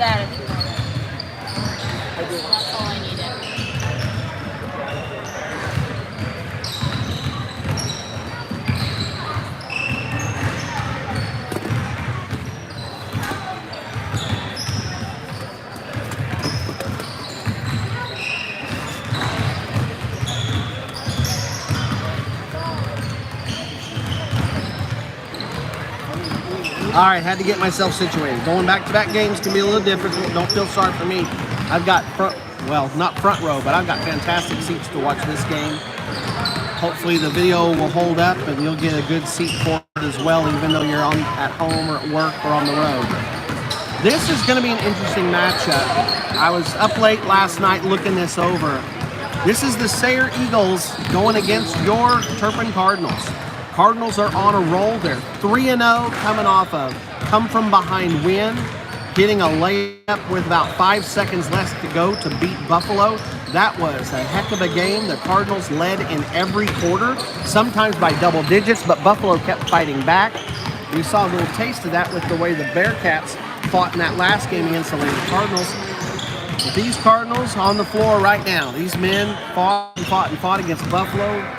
that if you want it. That's all I needed. All right, had to get myself situated. Going back-to-back games can be a little difficult. Don't feel sorry for me. I've got not front row, but I've got fantastic seats to watch this game. Hopefully the video will hold up and you'll get a good seat for it as well, even though you're at home or at work or on the road. This is going to be an interesting matchup. I was up late last night looking this over. This is the Sayre Eagles going against your Turpin Cardinals. Cardinals are on a roll. They're 3-0 coming off a come-from-behind win, hitting a layup with about 5 seconds left to go to beat Buffalo. That was a heck of a game. The Cardinals led in every quarter, sometimes by double digits, but Buffalo kept fighting back. We saw a little taste of that with the way the Bearcats fought in that last game against the Lady Cardinals. But these Cardinals on the floor right now, these men fought and fought and fought against Buffalo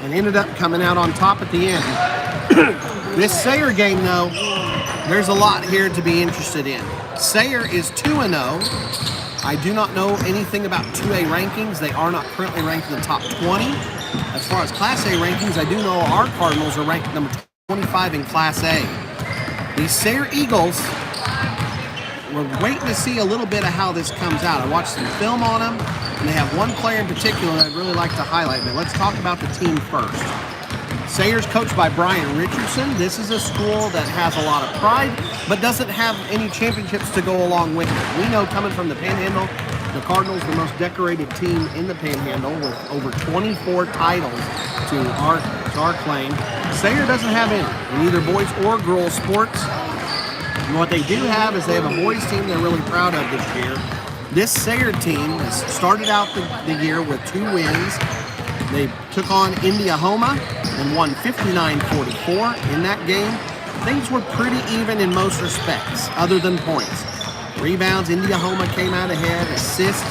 and ended up coming out on top at the end. This Sayre game, though, there's a lot here to be interested in. Sayre is 2-0. I do not know anything about 2A rankings. They are not currently ranked in the top 20. As far as Class A rankings, I do know our Cardinals are ranked number 25 in Class A. These Sayre Eagles, we're waiting to see a little bit of how this comes out. I watched some film on them, and they have one player in particular that I'd really like to highlight. But let's talk about the team first. Sayre's coached by Brian Richardson. This is a school that has a lot of pride, but doesn't have any championships to go along with it. We know coming from the Panhandle, the Cardinals, the most decorated team in the Panhandle with over 24 titles to our claim. Sayre doesn't have any in either boys or girls sports. And what they do have is they have a boys team they're really proud of this year. This Sayre team has started out the year with 2 wins. They took on Indiahoma and won 59-44 in that game. Things were pretty even in most respects, other than points. Rebounds, Indiahoma came out ahead. Assists,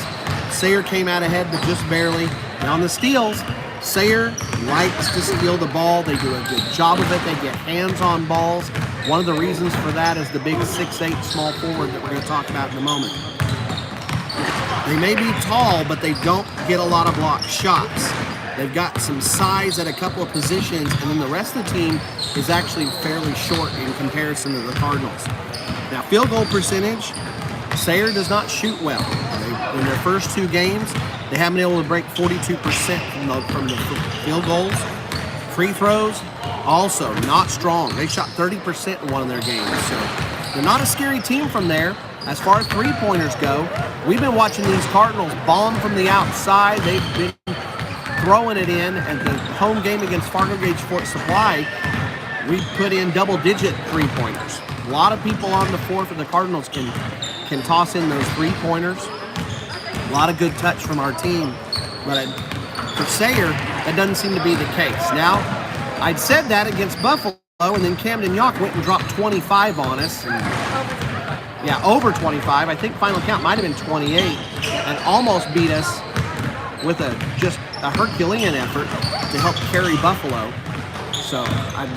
Sayre came out ahead, but just barely. And on the steals, Sayre likes to steal the ball. They do a good job of it. They get hands on balls. One of the reasons for that is the big 6'8" small forward that we're going to talk about in a moment. They may be tall, but they don't get a lot of blocked shots. They've got some size at a couple of positions, and then the rest of the team is actually fairly short in comparison to the Cardinals. Now, field goal percentage, Sayre does not shoot well. In their first 2 games, they haven't been able to break 42% from the field goals. Free throws, also not strong. They shot 30% in one of their games, so they're not a scary team from there. As far as three-pointers go, we've been watching these Cardinals bomb from the outside. They've been throwing it in. At the home game against Fargo Gage Fort Supply, we put in double-digit three-pointers. A lot of people on the floor for the Cardinals can toss in those three-pointers. A lot of good touch from our team. But for Sayre, that doesn't seem to be the case. Now, I'd said that against Buffalo, and then Camden Yawk went and dropped 25 on us. Yeah, over 25. I think final count might have been 28, and almost beat us with just a Herculean effort to help carry Buffalo. So I'm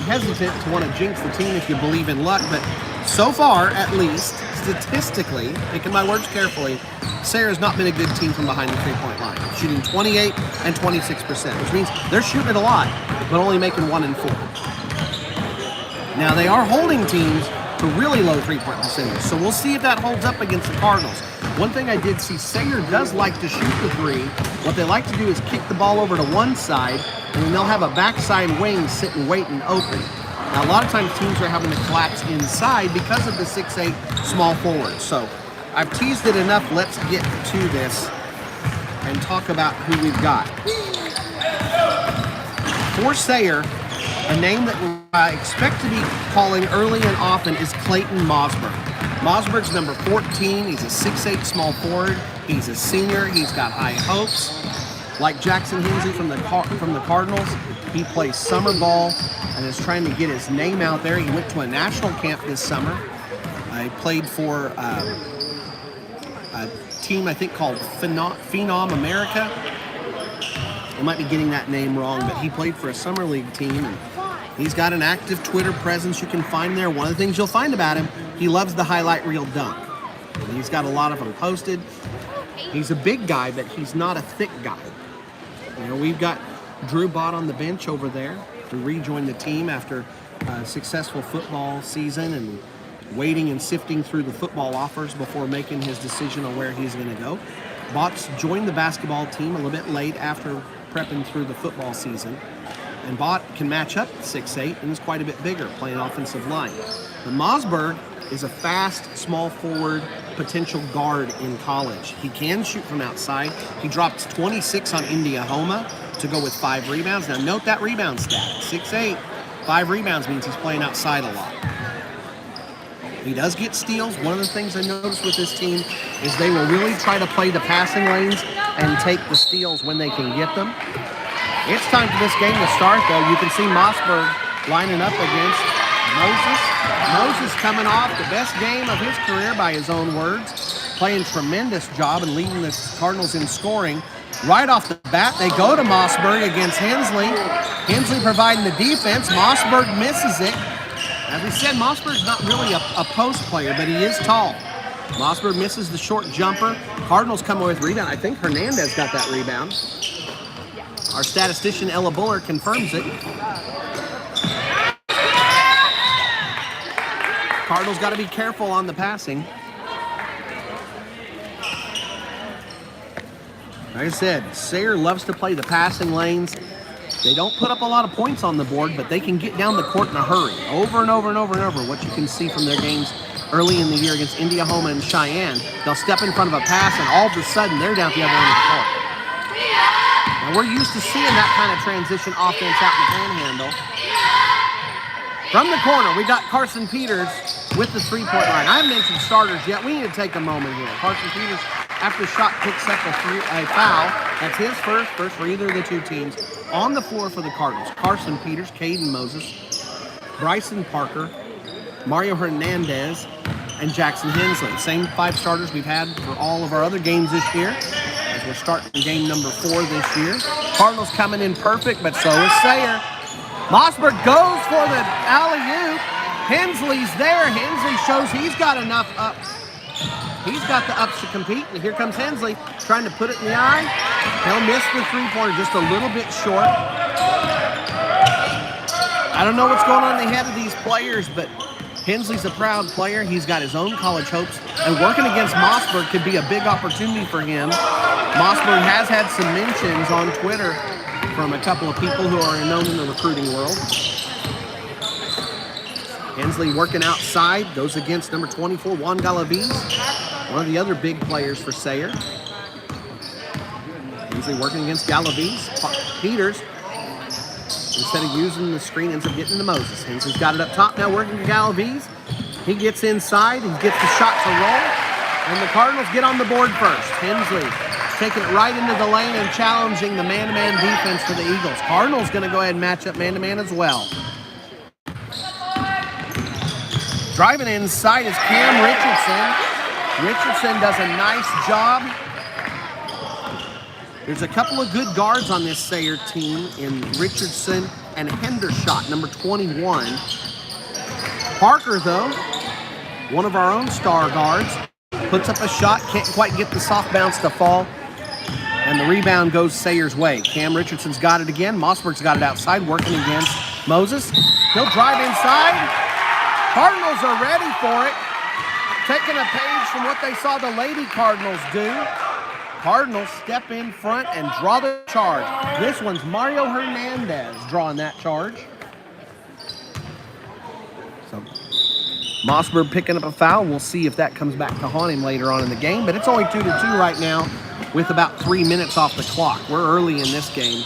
hesitant to want to jinx the team if you believe in luck, but so far, at least, statistically, picking my words carefully, Sayre has not been a good team from behind the three-point line, shooting 28 and 26%, which means they're shooting it a lot, but only making 1 and 4. Now, they are holding teams to really low three-point percentage, so we'll see if that holds up against the Cardinals. One thing I did see, Sayre does like to shoot the three. What they like to do is kick the ball over to one side, and then they'll have a backside wing sitting waiting open. Now, a lot of times teams are having to collapse inside because of the 6'8" small forward. So I've teased it enough. Let's get to this and talk about who we've got. For Sayre, a name that I expect to be calling early and often is Clayton Mosberg. Mosberg's number 14. He's a 6'8" small forward. He's a senior. He's got high hopes. Like Jackson Hensley from the Cardinals, he plays summer ball and is trying to get his name out there. He went to a national camp this summer. He played for a team I think called Phenom America. I might be getting that name wrong, but he played for a summer league team. And he's got an active Twitter presence you can find there. One of the things you'll find about him, he loves the highlight reel dunk. And he's got a lot of them posted. He's a big guy, but he's not a thick guy. You know, we've got Drew Bott on the bench over there to rejoin the team after a successful football season and waiting and sifting through the football offers before making his decision on where he's going to go. Bott's joined the basketball team a little bit late after prepping through the football season. And Bott can match up 6'8" and is quite a bit bigger, playing offensive line. But Mossberg is a fast, small forward, potential guard in college. He can shoot from outside. He dropped 26 on Indiana to go with 5 rebounds. Now note that rebound stat. 6'8", 5 rebounds means he's playing outside a lot. He does get steals. One of the things I noticed with this team is they will really try to play the passing lanes and take the steals when they can get them. It's time for this game to start, though. You can see Mossberg lining up against Moses. Moses coming off the best game of his career by his own words, playing a tremendous job and leading the Cardinals in scoring. Right off the bat, they go to Mossberg against Hensley. Hensley providing the defense. Mossberg misses it. As we said, Mossberg's not really a post player, but he is tall. Mossberg misses the short jumper. Cardinals come away with rebound. I think Hernandez got that rebound. Our statistician, Ella Buller, confirms it. Cardinals got to be careful on the passing. Like I said, Sayre loves to play the passing lanes. They don't put up a lot of points on the board, but they can get down the court in a hurry. Over and over and over and over. What you can see from their games early in the year against Indiana and Cheyenne, they'll step in front of a pass, and all of a sudden, they're down at the other end of the court. Now, we're used to seeing that kind of transition offense out in the panhandle. From the corner, we got Carson Peters with the three-point line. I haven't mentioned starters yet. We need to take a moment here. Carson Peters, after the shot, picks up a foul. That's his first for either of the two teams. On the floor for the Cardinals, Carson Peters, Caden Moses, Bryson Parker, Mario Hernandez, and Jackson Hensley. Same 5 starters we've had for all of our other games this year, as we're starting game number 4 this year. Cardinals coming in perfect, but so is Sayre. Mossberg goes for the alley-oop. Hensley's there. Hensley shows he's got enough up. He's got the ups to compete, and here comes Hensley trying to put it in the eye. He'll miss the three-pointer just a little bit short. I don't know what's going on in the head of these players, but Hensley's a proud player. He's got his own college hopes, and working against Mossberg could be a big opportunity for him. Mossberg has had some mentions on Twitter from a couple of people who are known in the recruiting world. Hensley working outside, goes against number 24, Juan Galaviz, one of the other big players for Sayre. Hensley working against Galaviz. Peters, instead of using the screen, ends up getting to Moses. Hensley's got it up top now, working to Galaviz. He gets inside, he gets the shot to roll, and the Cardinals get on the board first. Hensley taking it right into the lane and challenging the man-to-man defense for the Eagles. Cardinals going to go ahead and match up man-to-man as well. Driving inside is Cam Richardson. Richardson does a nice job. There's a couple of good guards on this Sayre team in Richardson and Hendershot, number 21. Parker, though, one of our own star guards, puts up a shot, can't quite get the soft bounce to fall, and the rebound goes Sayre's way. Cam Richardson's got it again. Mossberg's got it outside, working against Moses. He'll drive inside. Cardinals are ready for it. Taking a page from what they saw the Lady Cardinals do. Cardinals step in front and draw the charge. This one's Mario Hernandez drawing that charge. So Mossberg picking up a foul. We'll see if that comes back to haunt him later on in the game. But it's only 2-2 right now with about 3 minutes off the clock. We're early in this game.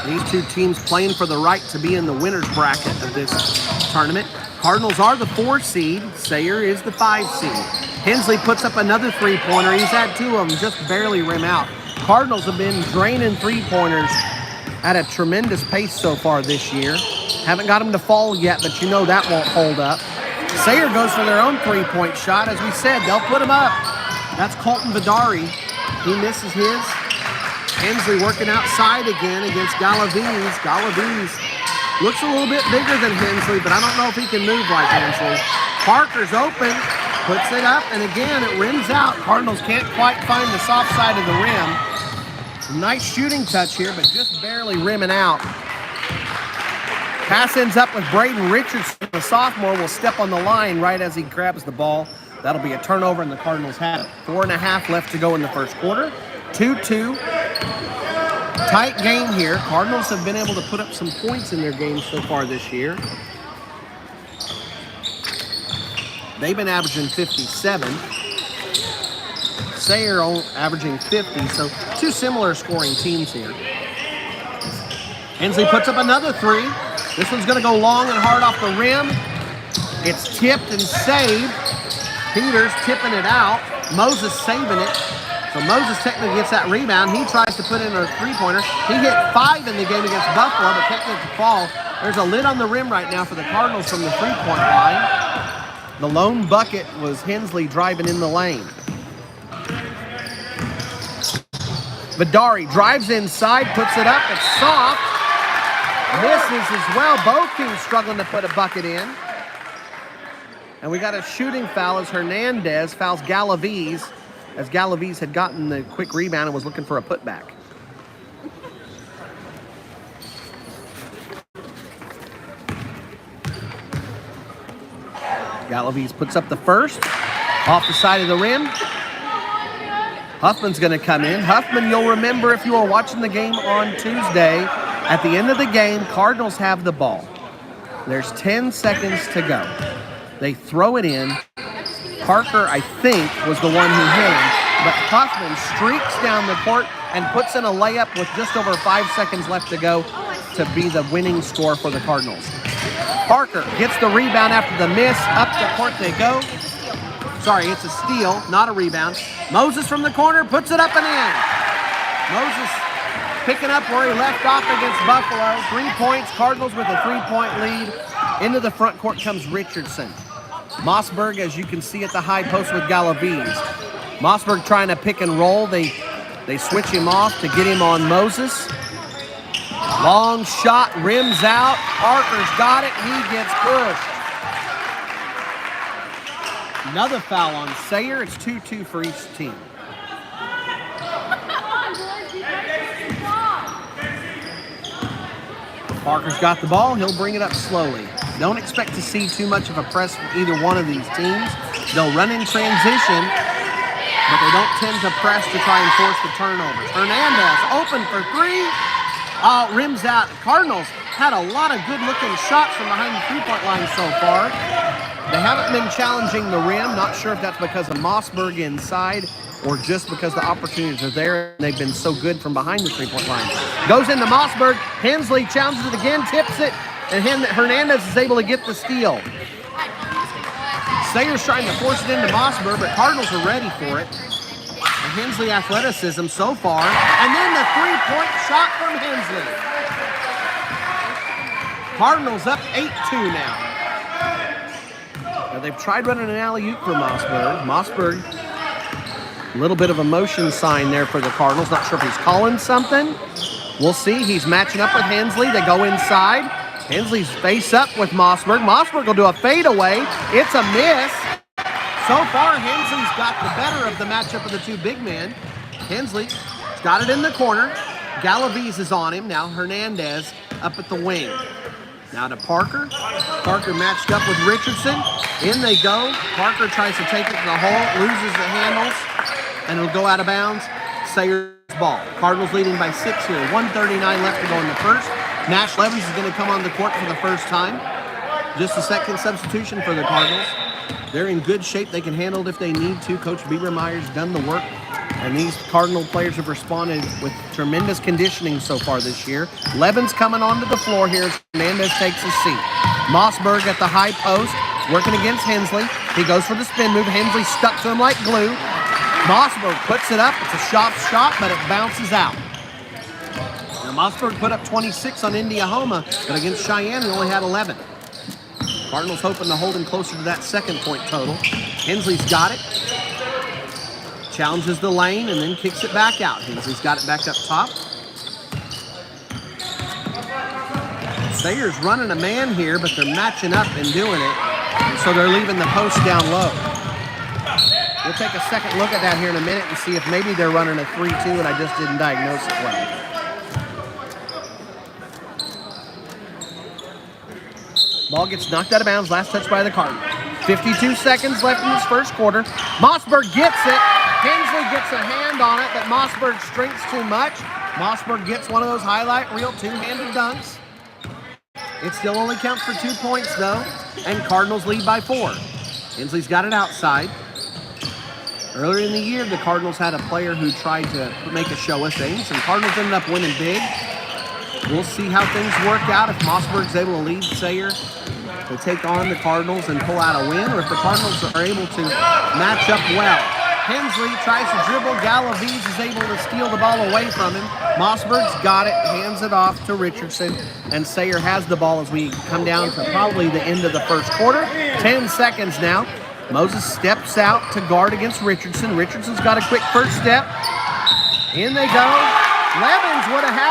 These two teams playing for the right to be in the winner's bracket of this tournament. Cardinals are the 4 seed. Sayre is the 5 seed. Hensley puts up another three-pointer. He's had 2 of them just barely rim out. Cardinals have been draining three-pointers at a tremendous pace so far this year. Haven't got them to fall yet, but you know that won't hold up. Sayre goes for their own three-point shot. As we said, they'll put him up. That's Colton Vidari. He misses his. Hensley working outside again against Galaviz. Galaviz looks a little bit bigger than Hensley, but I don't know if he can move like Hensley. Parker's open, puts it up, and again it rims out. Cardinals can't quite find the soft side of the rim. Nice shooting touch here, but just barely rimming out. Pass ends up with Braden Richardson. The sophomore will step on the line right as he grabs the ball. That'll be a turnover, and the Cardinals have it. 4.5 left to go in the first quarter. 2-2. Tight game here. Cardinals have been able to put up some points in their games so far this year. They've been averaging 57. Sayre averaging 50, so two similar scoring teams here. Hensley puts up another three. This one's going to go long and hard off the rim. It's tipped and saved. Peters tipping it out. Moses saving it. So Moses technically gets that rebound. He tries to put in a three-pointer. He hit 5 in the game against Buffalo, but can't get the fall. There's a lid on the rim right now for the Cardinals from the three-point line. The lone bucket was Hensley driving in the lane. Vidari drives inside, puts it up. It's soft. Misses as well. Both teams struggling to put a bucket in. And we got a shooting foul as Hernandez fouls Galaviz, as Galaviz had gotten the quick rebound and was looking for a putback. Galaviz puts up the first, off the side of the rim. Huffman's going to come in. Huffman, you'll remember if you were watching the game on Tuesday, at the end of the game, Cardinals have the ball. There's 10 seconds to go. They throw it in. Parker, I think, was the one who hit him, but Huffman streaks down the court and puts in a layup with just over 5 seconds left to go to be the winning score for the Cardinals. Parker gets the rebound after the miss. Up the court they go. Sorry, it's a steal, not a rebound. Moses from the corner puts it up and in. Moses picking up where he left off against Buffalo. 3 points, Cardinals with a 3-point lead. Into the front court comes Richardson. Mossberg, as you can see at the high post with Galaviz. Mossberg trying to pick and roll. They switch him off to get him on Moses. Long shot, rims out. Parker's got it. He gets pushed. Another foul on Sayre. It's 2-2 for each team. Parker's got the ball. He'll bring it up slowly. Don't expect to see too much of a press from either one of these teams. They'll run in transition, but they don't tend to press to try and force the turnovers. Hernandez open for three. Rims out. Cardinals had a lot of good-looking shots from behind the three-point line so far. They haven't been challenging the rim. Not sure if that's because of Mossberg inside or just because the opportunities are there and they've been so good from behind the three-point line. Goes into Mossberg. Hensley challenges it again, tips it, and Hernandez is able to get the steal. Sayre's trying to force it into Mossberg, but Cardinals are ready for it. And Hensley athleticism so far, and then the three-point shot from Hensley. Cardinals up 8-2 now. Now they've tried running an alley-oop for Mossberg. Mossberg, a little bit of a motion sign there for the Cardinals. Not sure if he's calling something. We'll see. He's matching up with Hensley. They go inside. Hensley's face up with Mossberg. Mossberg will do a fadeaway. It's a miss. So far, Hensley's got the better of the matchup of the two big men. Hensley's got it in the corner. Galaviz is on him. Now Hernandez up at the wing. Now to Parker. Parker matched up with Richardson. In they go. Parker tries to take it to the hole, loses the handles, and it'll go out of bounds. Sayre's ball. Cardinals leading by 6 here. 1:39 left to go in the first. Nash Levens is going to come on the court for the first time. Just a second substitution for the Cardinals. They're in good shape. They can handle it if they need to. Coach Biebermeyer's done the work. And these Cardinal players have responded with tremendous conditioning so far this year. Levens coming onto the floor here as Hernandez takes a seat. Mossberg at the high post, working against Hensley. He goes for the spin move. Hensley stuck to him like glue. Mossberg puts it up. It's a shot, but it bounces out. Now Mossberg put up 26 on Indiahoma, but against Cheyenne, he only had 11. Cardinals hoping to hold him closer to that 2nd point total. Hensley's got it. Challenges the lane and then kicks it back out. Hensley's got it back up top. Sayre's running a man here, but they're matching up and doing it. And so they're leaving the post down low. We'll take a second look at that here in a minute and see if maybe they're running a 3-2 and I just didn't diagnose it well. Ball gets knocked out of bounds. Last touch by the Cardinals. 52 seconds left in this first quarter. Mossberg gets it. Hensley gets a hand on it, but Mossberg strengths too much. Mossberg gets one of those highlight reel two-handed dunks. It still only counts for 2 points, though, and Cardinals lead by 4. Hensley's got it outside. Earlier in the year, the Cardinals had a player who tried to make a show of things, and Cardinals ended up winning big. We'll see how things work out if Mossberg's able to lead Sayre to take on the Cardinals and pull out a win, or if the Cardinals are able to match up well. Hensley tries to dribble. Galaviz is able to steal the ball away from him. Mossberg's got it, hands it off to Richardson, and Sayre has the ball as we come down to probably the end of the first quarter. 10 seconds now. Moses steps out to guard against Richardson. Richardson's got a quick first step. In they go. Levens would have had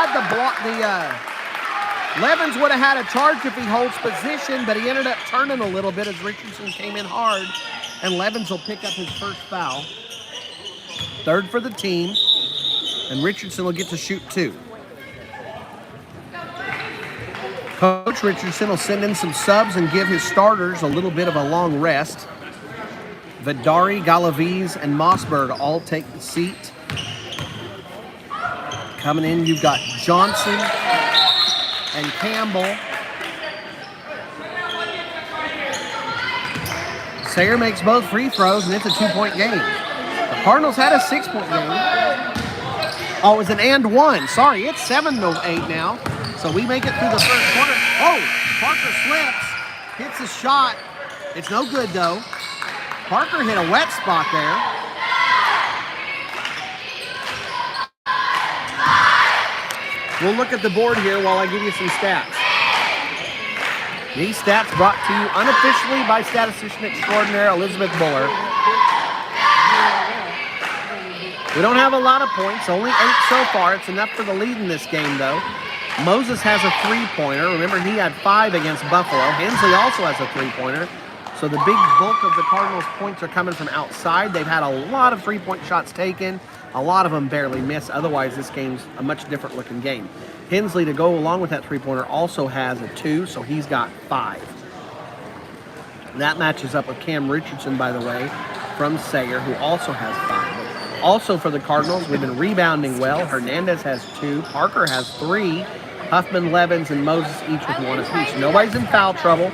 Levens would have had a charge if he holds position, but he ended up turning a little bit as Richardson came in hard, and Levens will pick up his first foul. 3rd for the team, and Richardson will get to shoot 2. Coach Richardson will send in some subs and give his starters a little bit of a long rest. Vidari, Galaviz, and Mossberg all take the seat. Coming in, you've got Johnson and Campbell. Sayre makes both free throws, and it's a 2-point game. The Cardinals had a 6-point game. Oh, it was an and 1. Sorry, it's 7-8 now. So we make it through the first quarter. Oh, Parker slips, hits a shot. It's no good, though. Parker hit a wet spot there. We'll look at the board here while I give you some stats. These stats brought to you unofficially by statistician extraordinaire Elizabeth Buller. We don't have a lot of points, only 8 so far. It's enough for the lead in this game, though. Moses has a 3-pointer. Remember, he had 5 against Buffalo. Hensley also has a 3-pointer. So the big bulk of the Cardinals' points are coming from outside. They've had a lot of 3-point shots taken. A lot of them barely miss. Otherwise, this game's a much different looking game. Hensley, to go along with that 3-pointer, also has a 2, so he's got 5. That matches up with Cam Richardson, by the way, from Sayre, who also has 5. Also for the Cardinals, we've been rebounding well. Hernandez has 2. Parker has 3. Huffman, Levens, and Moses each with 1 apiece. Nobody's in foul trouble.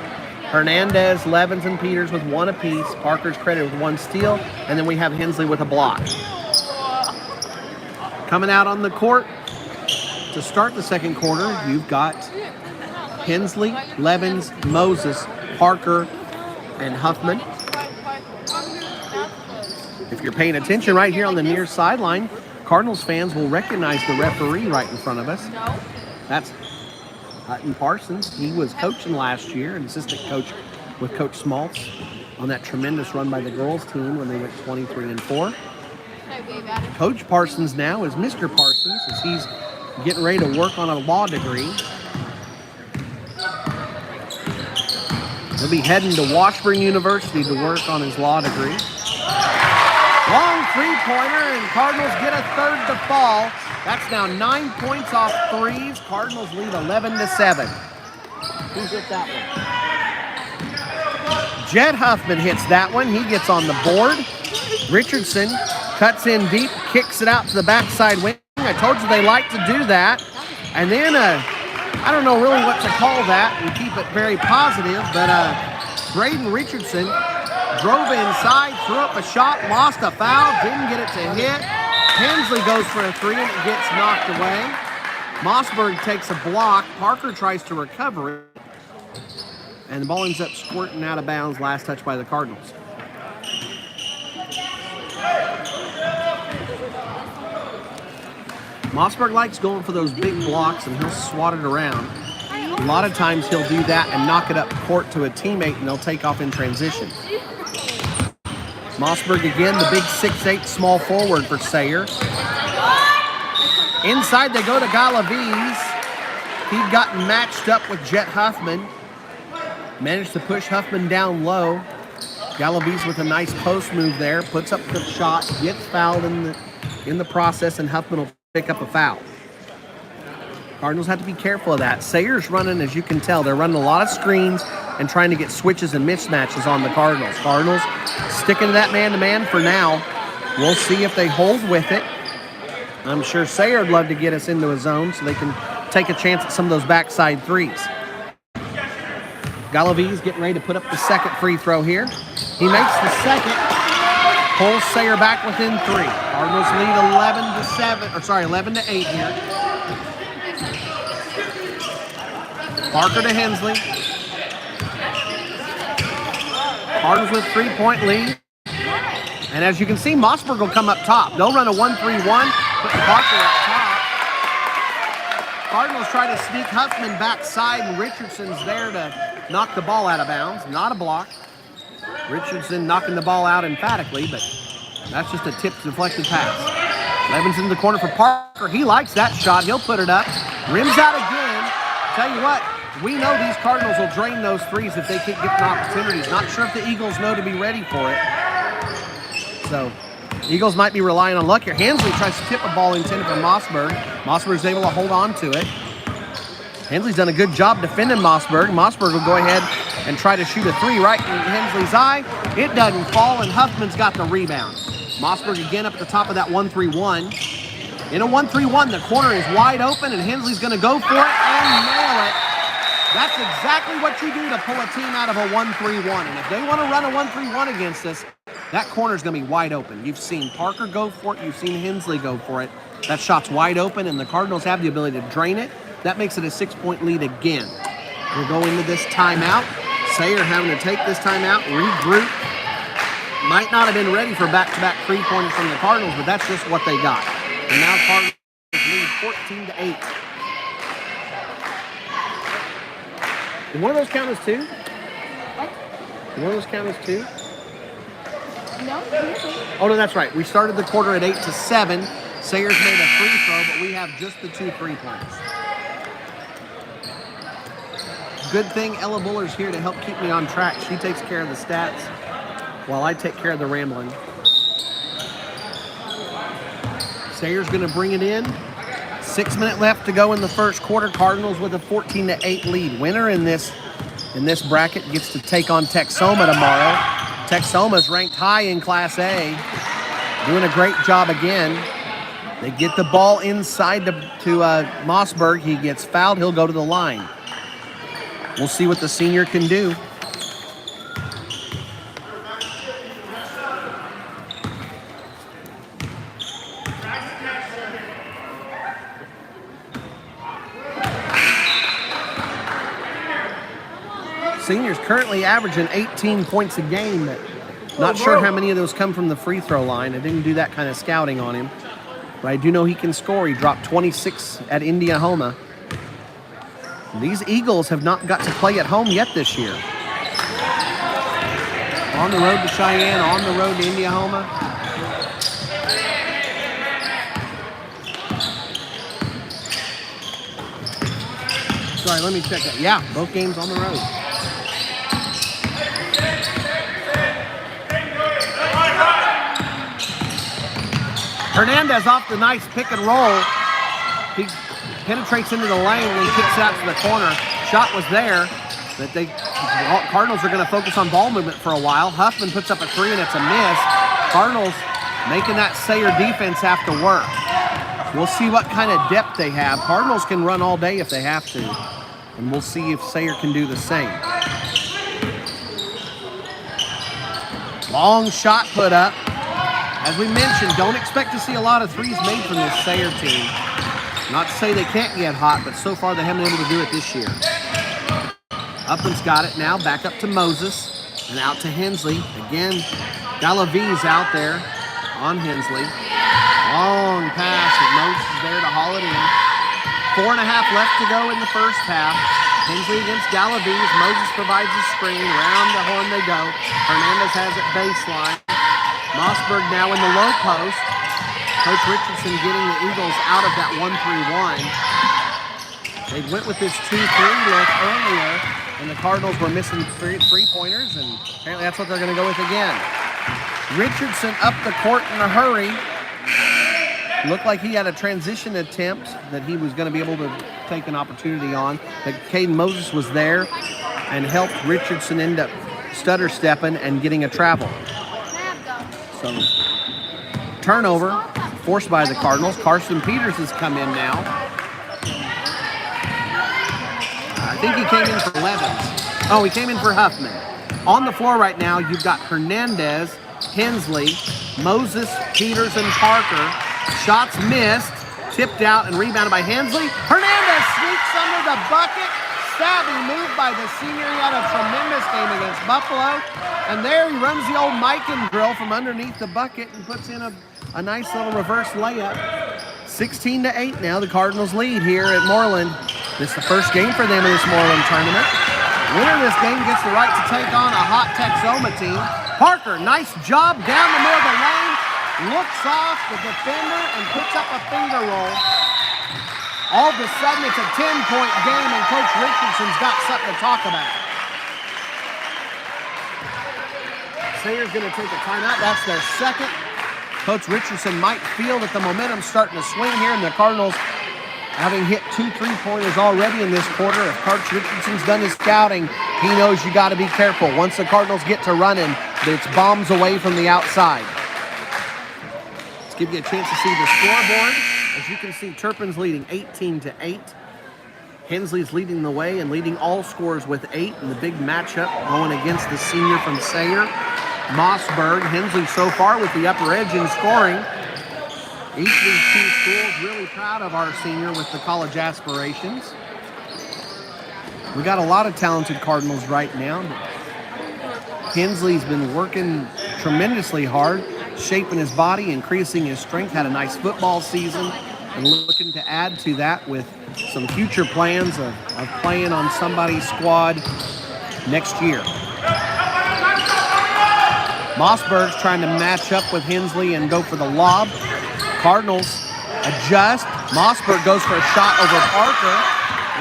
Hernandez, Levens, and Peters with 1 apiece. Parker's credited with 1 steal. And then we have Hensley with a block. Coming out on the court to start the second quarter, you've got Hensley, Levens, Moses, Parker, and Huffman. If you're paying attention right here on the near sideline, Cardinals fans will recognize the referee right in front of us. That's Hutton Parsons. He was coaching last year, an assistant coach with Coach Smaltz on that tremendous run by the girls team when they went 23-4. Coach Parsons now is Mr. Parsons as he's getting ready to work on a law degree. He'll be heading to Washburn University to work on his law degree. Long 3-pointer, and Cardinals get a 3rd to fall. That's now 9 points off 3s. Cardinals lead 11-7. Who hit that one? Jed Huffman hits that one. He gets on the board. Richardson cuts in deep, kicks it out to the backside wing. I told you they like to do that. And then, I don't know really what to call that. We keep it very positive, but Braden Richardson drove inside, threw up a shot, lost a foul, didn't get it to hit. Hensley goes for a 3 and it gets knocked away. Mossberg takes a block. Parker tries to recover it. And the ball ends up squirting out of bounds. Last touch by the Cardinals. Mossberg likes going for those big blocks and he'll swat it around. A lot of times he'll do that and knock it up court to a teammate, and they'll take off in transition. Mossberg again, the big 6'8" small forward for Sayre. Inside they go to Galaviz. He'd gotten matched up with Jet Huffman. Managed to push Huffman down low. Galaviz with a nice post move there. Puts up the shot, gets fouled in the process, and Huffman will pick up a foul. Cardinals have to be careful of that. Sayre's running, as you can tell, they're running a lot of screens and trying to get switches and mismatches on the Cardinals. Cardinals sticking to that man-to-man for now. We'll see if they hold with it. I'm sure Sayre would love to get us into a zone so they can take a chance at some of those backside threes. Galaviz getting ready to put up the second free throw here. He makes the second. Pulls Sayre back within 3. Cardinals lead 11-8 here. Parker to Hensley. Cardinals with 3-point lead. And as you can see, Mossberg will come up top. They'll run a 1-3-1, put Parker up top. Cardinals try to sneak Huffman backside, and Richardson's there to knock the ball out of bounds. Not a block. Richardson knocking the ball out emphatically, but that's just a tipped, deflected pass. Levins in the corner for Parker. He likes that shot. He'll put it up. Rims out again. Tell you what, we know these Cardinals will drain those threes if they keep getting opportunities. Not sure if the Eagles know to be ready for it. So, Eagles might be relying on luck here. Hensley tries to tip a ball intended for Mossberg. Mossberg's able to hold on to it. Hensley's done a good job defending Mossberg. Mossberg will go ahead and try to shoot a 3 right in Hensley's eye. It doesn't fall, and Huffman's got the rebound. Mossberg again up at the top of that 1-3-1. In a 1-3-1, the corner is wide open, and Hensley's going to go for it and nail it. That's exactly what you do to pull a team out of a 1-3-1. And if they want to run a 1-3-1 against us, that corner is going to be wide open. You've seen Parker go for it. You've seen Hensley go for it. That shot's wide open, and the Cardinals have the ability to drain it. That makes it a 6-point lead again. We'll go into this timeout. Sayre having to take this timeout, regroup. Might not have been ready for back-to-back 3-pointers from the Cardinals, but that's just what they got. And now Cardinals lead 14-8. Did one of those count as 2? What? Did one of those count as 2? No. Oh, no, that's right. We started the quarter at 8-7. Sayre's made a free throw, but we have just the 2 3-pointers. Good thing Ella Buller's here to help keep me on track. She takes care of the stats while I take care of the rambling. Sayre's going to bring it in. 6 minutes left to go in the first quarter. Cardinals with a 14-8 lead. Winner in this bracket gets to take on Texoma tomorrow. Texoma's ranked high in Class A. Doing a great job again. They get the ball inside to Mossberg. He gets fouled. He'll go to the line. We'll see what the senior can do. Senior's currently averaging 18 points a game, but not sure how many of those come from the free throw line. I didn't do that kind of scouting on him. But I do know he can score. He dropped 26 at Indiana. These Eagles have not got to play at home yet this year. On the road to Cheyenne, on the road to Indiana. Sorry, let me check that. Yeah, both games on the road. Hernandez off the nice pick and roll. He penetrates into the lane and he kicks it out to the corner. Shot was there, but Cardinals are going to focus on ball movement for a while. Huffman puts up a 3 and it's a miss. Cardinals making that Sayre defense have to work. We'll see what kind of depth they have. Cardinals can run all day if they have to, and we'll see if Sayre can do the same. Long shot put up. As we mentioned, don't expect to see a lot of threes made from this Sayre team. Not to say they can't get hot, but so far they haven't been able to do it this year. Upland's got it now, back up to Moses, and out to Hensley. Again, Galaviz out there on Hensley. Long pass, and Moses is there to haul it in. 4.5 left to go in the first half. Hensley against Galaviz. Moses provides a screen. Round the horn they go. Hernandez has it baseline. Mossberg now in the low post. Coach Richardson getting the Eagles out of that 1-3-1. They went with this 2-3 look earlier, and the Cardinals were missing three-pointers, and apparently that's what they're going to go with again. Richardson up the court in a hurry. Looked like he had a transition attempt that he was going to be able to take an opportunity on, but Caden Moses was there and helped Richardson end up stutter stepping and getting a travel. So turnover forced by the Cardinals. Carson Peters has come in now. I think he came in for Levens. Oh, he came in for Huffman. On the floor right now, you've got Hernandez, Hensley, Moses, Peters, and Parker. Shots missed, tipped out, and rebounded by Hensley. Hernandez sneaks under the bucket. Savvy move by the senior. He had a tremendous game against Buffalo. And there he runs the old Mikan drill from underneath the bucket and puts in a nice little reverse layup. 16-8 now, the Cardinals lead here at Moreland. This is the first game for them in this Moreland tournament. Winner of this game gets the right to take on a hot Texoma team. Parker, nice job down the middle of the lane. Looks off the defender and puts up a finger roll. All of a sudden, it's a 10-point game, and Coach Richardson's got something to talk about. Sayre's going to take a timeout. That's their second. Coach Richardson might feel that the momentum's starting to swing here, and the Cardinals, having hit 2 3-pointers already in this quarter, if Coach Richardson's done his scouting, he knows you got to be careful. Once the Cardinals get to running, it's bombs away from the outside. Let's give you a chance to see the scoreboard. As you can see, Turpin's leading 18-8. Hensley's leading the way and leading all scorers with 8 in the big matchup going against the senior from Sayre, Mossberg. Hensley so far with the upper edge in scoring. Each of these two schools really proud of our senior with the college aspirations. We got a lot of talented Cardinals right now. Hensley's been working tremendously hard, shaping his body, increasing his strength, had a nice football season, and looking to add to that with some future plans of playing on somebody's squad next year. Mossberg's trying to match up with Hensley and go for the lob. Cardinals adjust. Mossberg goes for a shot over Parker.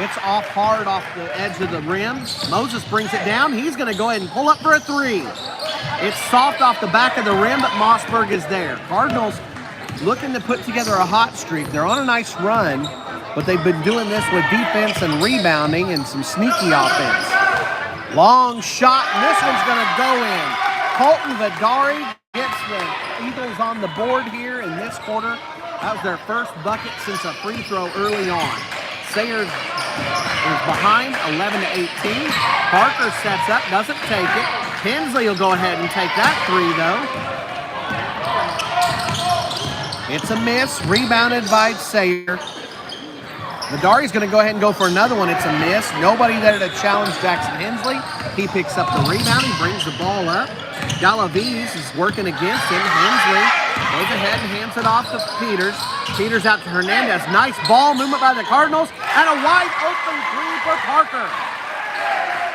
It's off hard off the edge of the rim. Moses brings it down. He's going to go ahead and pull up for a 3. It's soft off the back of the rim, but Mossberg is there. Cardinals looking to put together a hot streak. They're on a nice run, but they've been doing this with defense and rebounding and some sneaky offense. Long shot, and this one's going to go in. Colton Vidari gets the Eagles on the board here in this quarter. That was their first bucket since a free throw early on. Sayre is behind 11-18. Parker sets up, doesn't take it. Hensley will go ahead and take that 3 though. It's a miss, rebounded by Sayre. Vidari's going to go ahead and go for another one. It's a miss. Nobody there to challenge Jackson Hensley. He picks up the rebound. He brings the ball up. Galaviz is working against him. Hensley goes ahead and hands it off to Peters. Peters out to Hernandez. Nice ball movement by the Cardinals. And a wide open 3 for Parker.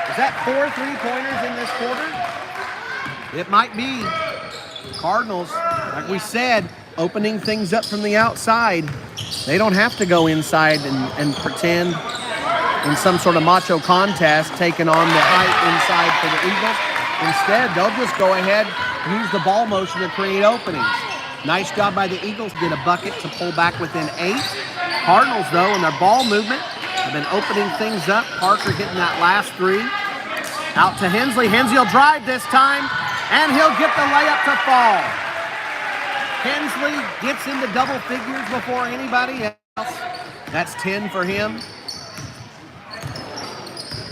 Is that 4 3-pointers in this quarter? It might be. Cardinals, like we said, opening things up from the outside. They don't have to go inside and pretend in some sort of macho contest taking on the height inside for the Eagles. Instead, they'll just go ahead and use the ball motion to create openings. Nice job by the Eagles to get a bucket to pull back within 8. Cardinals, though, in their ball movement, have been opening things up. Parker getting that last 3. Out to Hensley. Hensley will drive this time, and he'll get the layup to fall. Hensley gets into double figures before anybody else. That's 10 for him.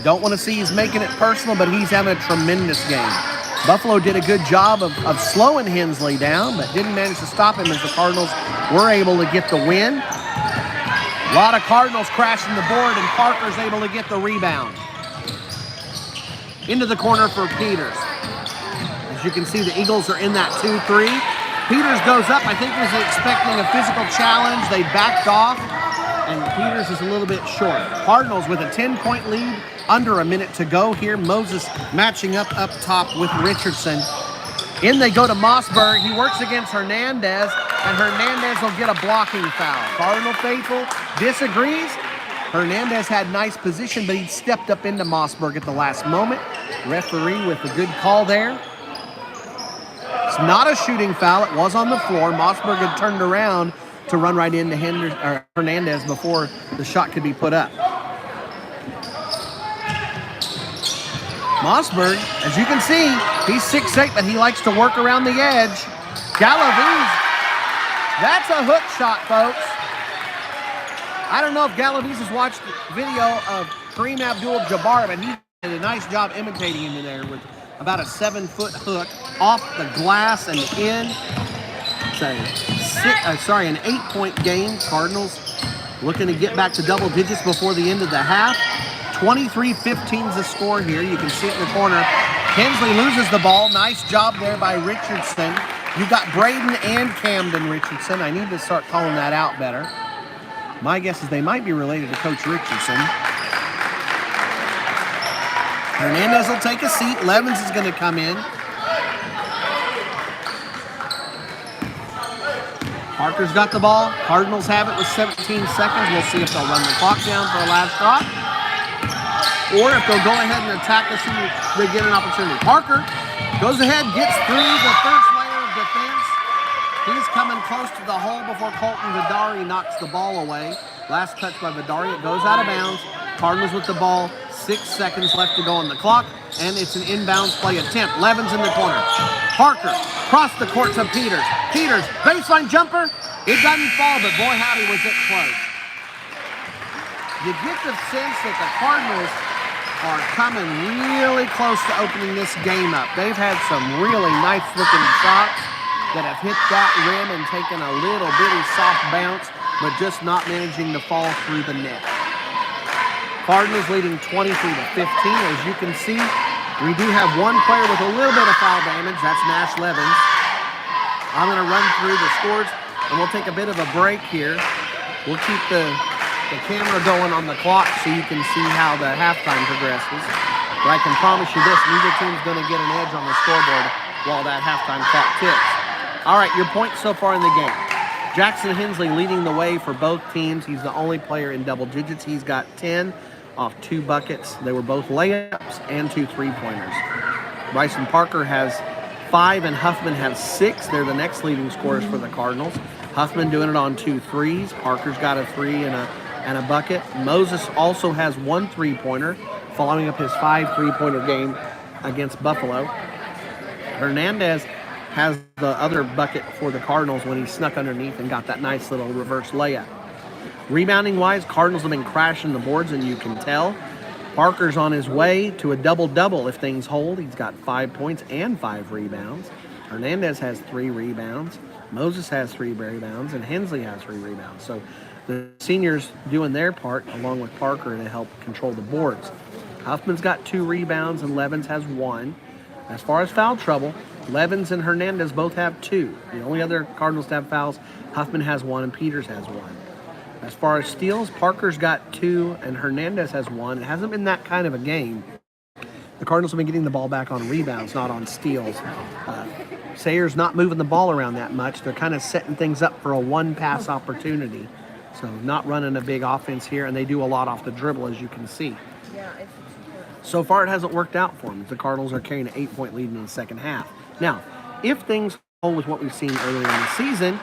Don't want to see he's making it personal, but he's having a tremendous game. Buffalo did a good job of slowing Hensley down, but didn't manage to stop him as the Cardinals were able to get the win. A lot of Cardinals crashing the board, and Parker's able to get the rebound. Into the corner for Peters. As you can see, the Eagles are in that 2-3. Peters goes up. I think he was expecting a physical challenge. They backed off, and Peters is a little bit short. Cardinals with a 10-point lead, under a minute to go here. Moses matching up top with Richardson. In they go to Mossberg. He works against Hernandez, and Hernandez will get a blocking foul. Cardinal faithful disagrees. Hernandez had nice position, but he stepped up into Mossberg at the last moment. Referee with a good call there. It's not a shooting foul. It was on the floor. Mossberg had turned around to run right into Hernandez before the shot could be put up. Mossberg, as you can see, he's 6'8", but he likes to work around the edge. Galaviz, that's a hook shot, folks. I don't know if Galaviz has watched the video of Kareem Abdul-Jabbar, but he did a nice job imitating him in there with about a 7-foot hook off the glass and in. It's an 8-point game. Cardinals looking to get back to double digits before the end of the half. 23-15 is the score here. You can see it in the corner. Hensley loses the ball. Nice job there by Richardson. You got Braden and Camden Richardson. I need to start calling that out better. My guess is they might be related to Coach Richardson. Hernandez will take a seat. Levens is going to come in. Parker's got the ball. Cardinals have it with 17 seconds. We'll see if they'll run the clock down for a last shot, or if they'll go ahead and attack as soon as they get an opportunity. Parker goes ahead, gets through the first layer of defense. He's coming close to the hole before Colton Vidari knocks the ball away. Last touch by Vidari. It goes out of bounds. Cardinals with the ball. 6 seconds left to go on the clock, and it's an inbounds play attempt. Levens in the corner. Parker across the court to Peters. Peters, baseline jumper. It doesn't fall, but boy, howdy, was it close. You get the sense that the Cardinals are coming really close to opening this game up. They've had some really nice-looking shots that have hit that rim and taken a little bitty soft bounce, but just not managing to fall through the net. Cardinals leading 23-15. As you can see, we do have one player with a little bit of foul damage. That's Nash Levens. I'm going to run through the scores, and we'll take a bit of a break here. We'll keep the camera going on the clock so you can see how the halftime progresses. But I can promise you this, neither team's going to get an edge on the scoreboard while that halftime clock ticks. All right, your points so far in the game. Jackson Hensley leading the way for both teams. He's the only player in double digits. He's got 10 off 2 buckets. They were both layups and 2 3-pointers. Bryson Parker has 5 and Huffman has 6. They're the next leading scorers for the Cardinals. Huffman doing it on 2 threes. Parker's got a 3 and a bucket. Moses also has 1 3-pointer, following up his 5 3-pointer game against Buffalo. Hernandez has the other bucket for the Cardinals when he snuck underneath and got that nice little reverse layup. Rebounding-wise, Cardinals have been crashing the boards, and you can tell. Parker's on his way to a double-double if things hold. He's got 5 points and 5 rebounds. Hernandez has 3 rebounds. Moses has 3 rebounds, and Hensley has 3 rebounds. So the seniors doing their part, along with Parker, to help control the boards. Huffman's got 2 rebounds, and Levens has 1. As far as foul trouble, Levens and Hernandez both have 2. The only other Cardinals to have fouls, Huffman has 1 and Peters has 1. As far as steals, Parker's got 2 and Hernandez has 1. It hasn't been that kind of a game. The Cardinals have been getting the ball back on rebounds, not on steals. Sayre's not moving the ball around that much. They're kind of setting things up for a one-pass opportunity. So not running a big offense here, and they do a lot off the dribble, as you can see. So far, it hasn't worked out for them. The Cardinals are carrying an 8-point lead in the second half. Now, if things hold with what we've seen earlier in the season,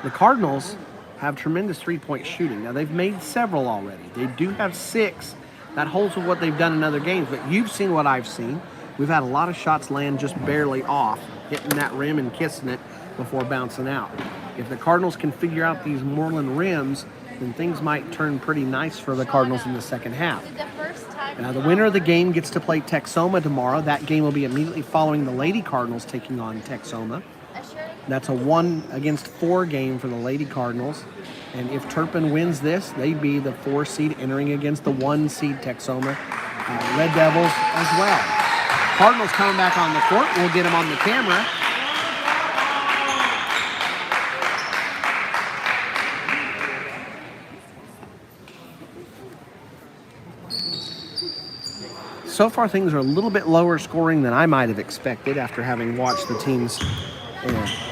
the Cardinals have tremendous 3-point shooting. Now, they've made several already. They do have 6. That holds with what they've done in other games, but you've seen what I've seen. We've had a lot of shots land just barely off, hitting that rim and kissing it before bouncing out. If the Cardinals can figure out these Moreland rims, then things might turn pretty nice for the Cardinals in the second half. Now, the winner of the game gets to play Texoma tomorrow. That game will be immediately following the Lady Cardinals taking on Texoma. That's a 1-4 game for the Lady Cardinals. And if Turpin wins this, they'd be the 4 seed entering against the 1 seed Texoma Red Devils as well. Cardinals coming back on the court. We'll get them on the camera. so far things are a little bit lower scoring than I might have expected after having watched the teams,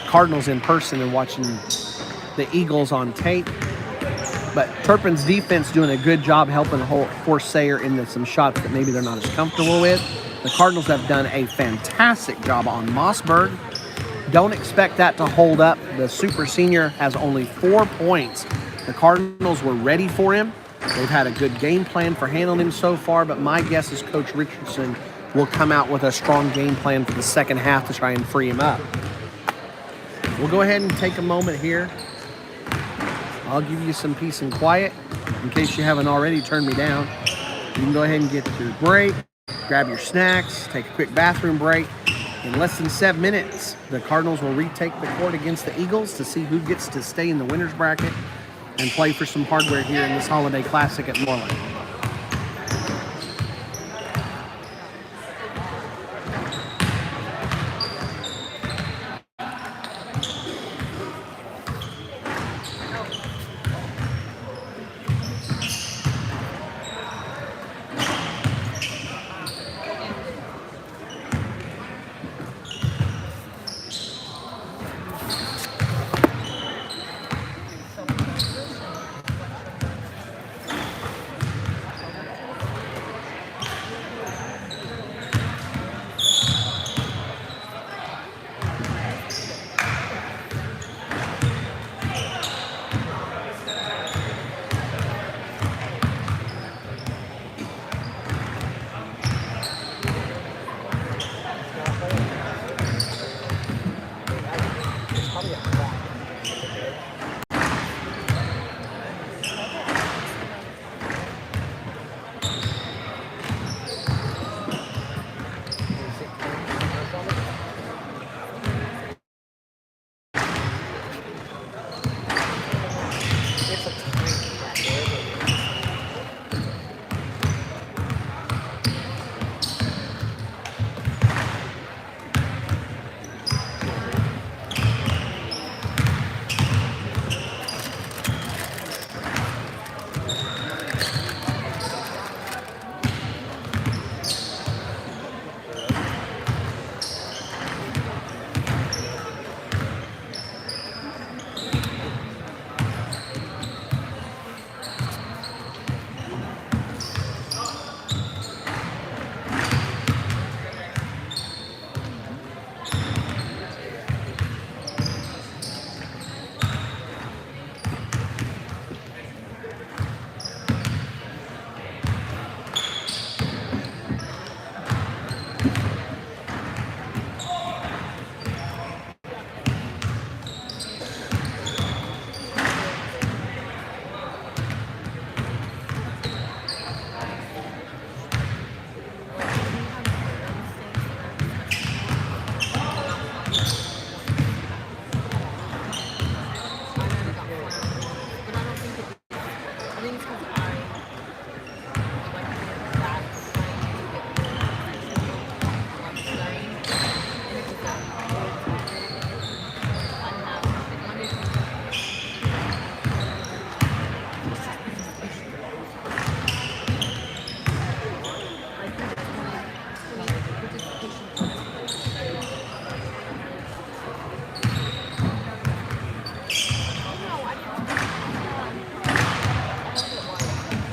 Cardinals in person and watching the Eagles on tape. But Turpin's defense doing a good job helping force Sayre into some shots that maybe they're not as comfortable with. The Cardinals have done a fantastic job on Mossberg. Don't expect that to hold up. The super senior has only 4 points. The Cardinals were ready for him. They've had a good game plan for handling him so far, but my guess is Coach Richardson will come out with a strong game plan for the second half to try and free him up. We'll go ahead and take a moment here. I'll give you some peace and quiet in case you haven't already turned me down. You can go ahead and get your break, grab your snacks, take a quick bathroom break. In less than 7 minutes, the Cardinals will retake the court against the Eagles to see who gets to stay in the winner's bracket and play for some hardware here in this Holiday Classic at Moreland.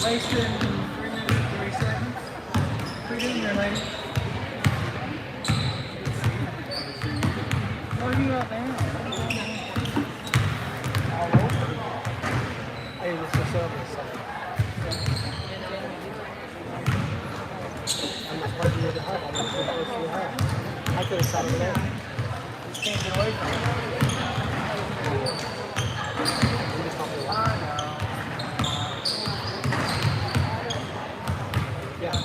Wasted 3 minutes, 3 seconds. What are you doing there, lady? What are you out there? All over. Hey, this is over. I'm just hard to the hut. I'm just supposed to hut. I could have sat over there. You just can't get away from it. You just don't know why. Yeah.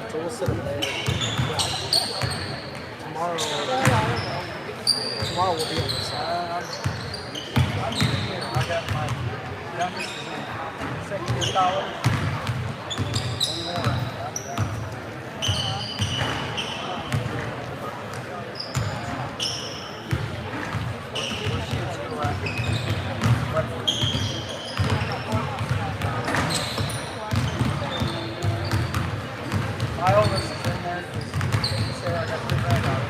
So we'll sit over there. Tomorrow we'll be on the side. I'm here. I got my youngest in second year college. One more. My oldest is in there because say I got 3 granddaughters.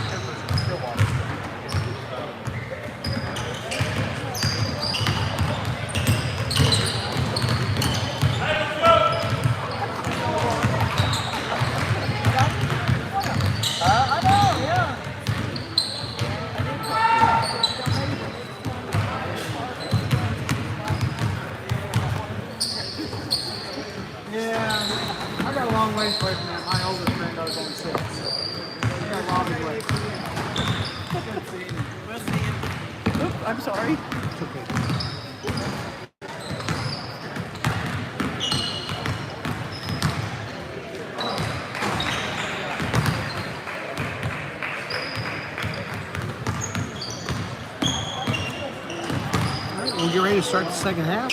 Cooper's in Stillwater. I know, yeah. Yeah, I got a long ways away from that. My oldest granddaughter's only 6. I got a long way. Oops, I'm sorry. It's okay. All right, we'll get ready to start the second half.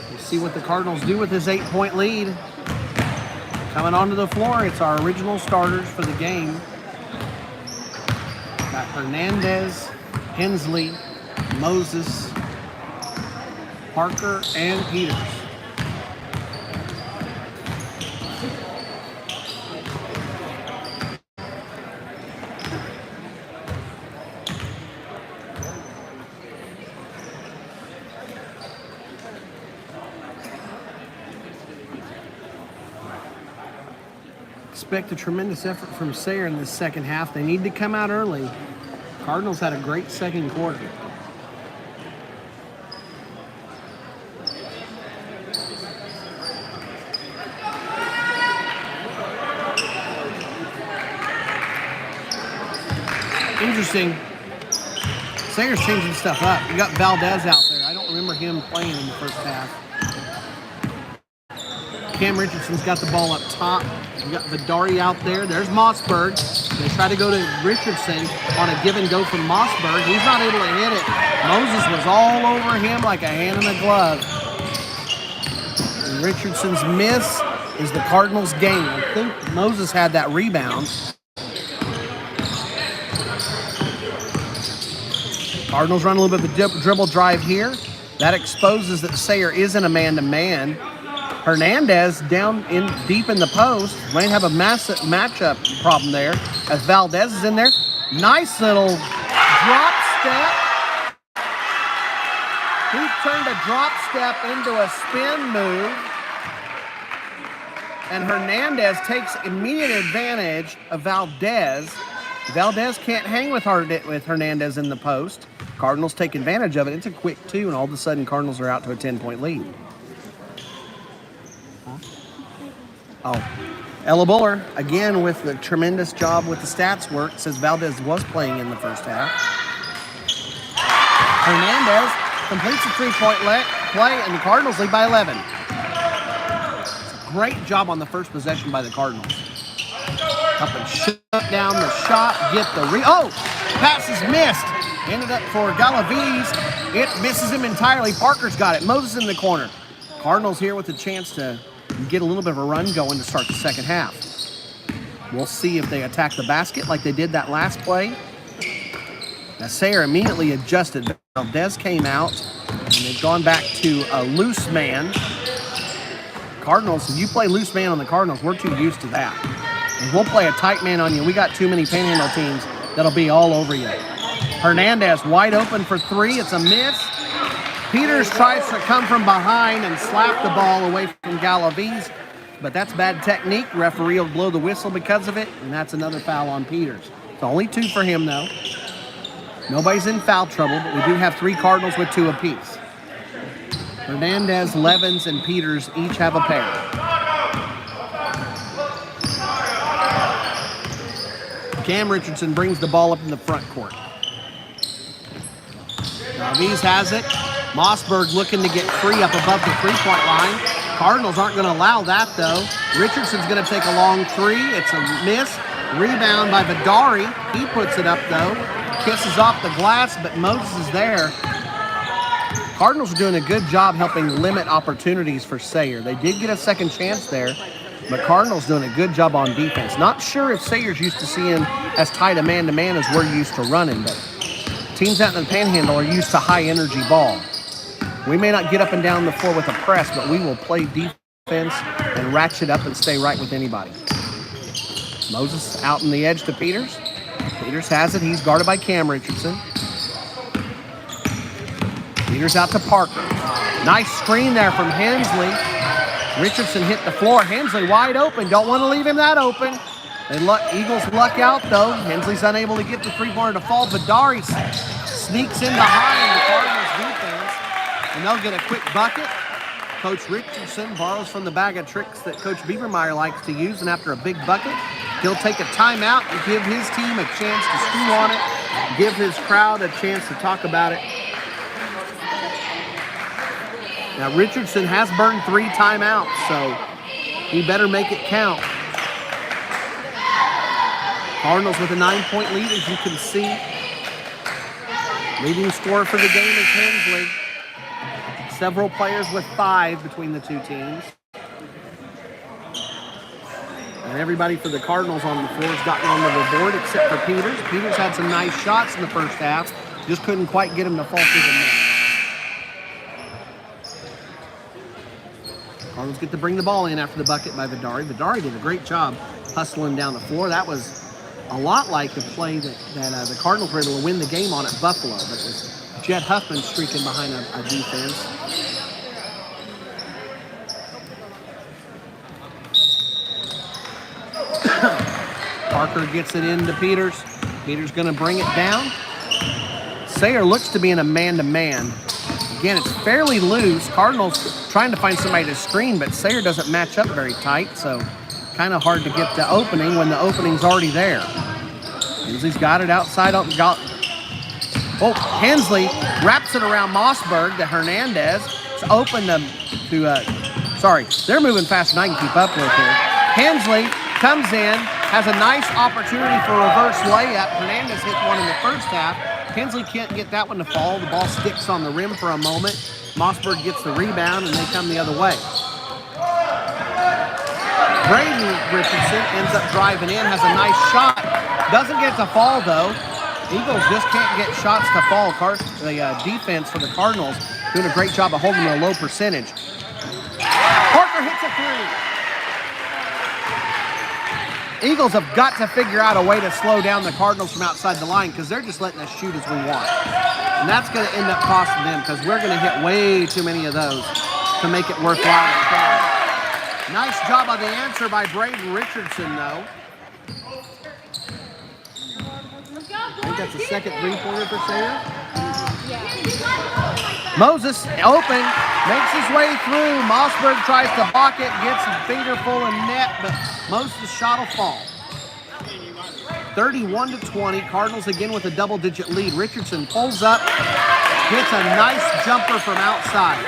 We'll see what the Cardinals do with this 8-point lead. Coming onto the floor, it's our original starters for the game. Got Hernandez, Hensley, Moses, Parker, and Peters. Expect a tremendous effort from Sayre in this second half. They need to come out early. Cardinals had a great second quarter. Interesting. Sayre's changing stuff up. You got Valdez out there. I don't remember him playing in the first half. Cam Richardson's got the ball up top. You got Vidari out there. There's Mossberg. They try to go to Richardson on a give and go from Mossberg. He's not able to hit it. Moses was all over him like a hand in a glove. And Richardson's miss is the Cardinals' gain. I think Moses had that rebound. Cardinals run a little bit of a dribble drive here. That exposes that Sayre isn't a man-to-man. Hernandez down in deep in the post. Might have a massive matchup problem there as Valdez is in there. Nice little drop step. He turned a drop step into a spin move. And Hernandez takes immediate advantage of Valdez. Valdez can't hang with Hernandez in the post. Cardinals take advantage of it. It's a quick 2, and all of a sudden Cardinals are out to a 10-point lead. Oh, Ella Buller, again with the tremendous job with the stats work, says Valdez was playing in the first half. Hernandez completes a 3-point play, and the Cardinals lead by 11. It's a great job on the first possession by the Cardinals. Up and shut down the shot, get the pass is missed. Ended up for Galavides. It misses him entirely. Parker's got it. Moses in the corner. Cardinals here with a chance to get a little bit of a run going to start the second half. We'll see if they attack the basket like they did that last play. Now Sayre immediately adjusted. Valdez came out, and they've gone back to a loose man. Cardinals, if you play loose man on the Cardinals, we're too used to that. If we'll play a tight man on you, we got too many panhandle teams that'll be all over you. Hernandez wide open for 3. It's a miss. Peters tries to come from behind and slap the ball away from Galavides, but that's bad technique. Referee will blow the whistle because of it, and that's another foul on Peters. It's only 2 for him, though. Nobody's in foul trouble, but we do have 3 Cardinals with 2 apiece. Hernandez, Levens, and Peters each have a pair. Cam Richardson brings the ball up in the front court. Galavides has it. Mossberg looking to get free up above the 3-point line. Cardinals aren't going to allow that, though. Richardson's going to take a long 3. It's a miss. Rebound by Vidari. He puts it up, though. Kisses off the glass, but Moses is there. Cardinals are doing a good job helping limit opportunities for Sayre. They did get a second chance there, but Cardinals doing a good job on defense. Not sure if Sayre's used to seeing as tight a man-to-man as we're used to running, but teams out in the Panhandle are used to high-energy ball. We may not get up and down the floor with a press, but we will play defense offense and ratchet up and stay right with anybody. Moses out on the edge to Peters. Peters has it. He's guarded by Cam Richardson. Peters out to Parker. Nice screen there from Hensley. Richardson hit the floor. Hensley wide open. Don't want to leave him that open. Eagles luck out, though. Hensley's unable to get the three-pointer to fall. Vidari sneaks in behind the Cardinals defense, and they'll get a quick bucket. Coach Richardson borrows from the bag of tricks that Coach Biebermeyer likes to use, and after a big bucket, he'll take a timeout and give his team a chance to stew on it, give his crowd a chance to talk about it. Now, Richardson has burned 3 timeouts, so he better make it count. Cardinals with a 9-point lead, as you can see. Leading scorer for the game is Hensley. Several players with 5 between the two teams. And everybody for the Cardinals on the floor has gotten on the board except for Peters. Peters had some nice shots in the first half. Just couldn't quite get him to fall through the net. Cardinals get to bring the ball in after the bucket by Vidari. Vidari did a great job hustling down the floor. That was a lot like the play that the Cardinals were able to win the game on at Buffalo. But it was Jed Huffman streaking behind a defense. Parker gets it into Peters. Peters going to bring it down. Sayre looks to be in a man-to-man. Again, it's fairly loose. Cardinals trying to find somebody to screen, but Sayre doesn't match up very tight, so kind of hard to get the opening when the opening's already there. Hensley's got it outside. Hensley wraps it around Mossberg to Hernandez. It's open to they're moving faster than I can keep up with here. Hensley comes in, has a nice opportunity for a reverse layup. Hernandez hit one in the first half. Hensley can't get that one to fall. The ball sticks on the rim for a moment. Mossberg gets the rebound, and they come the other way. Braden Richardson ends up driving in, has a nice shot. Doesn't get to fall, though. Eagles just can't get shots to fall. The defense for the Cardinals doing a great job of holding a low percentage. Parker hits a 3. Eagles have got to figure out a way to slow down the Cardinals from outside the line because they're just letting us shoot as we want. And that's going to end up costing them because we're going to hit way too many of those to make it worthwhile to try. Nice job on the answer by Braden Richardson, though. I think that's the second three-pointer for Sayre. Moses open, makes his way through. Mossberg tries to block it, gets a finger full of net, but Moses' shot will fall. 31-20. Cardinals again with a double-digit lead. Richardson pulls up, gets a nice jumper from outside.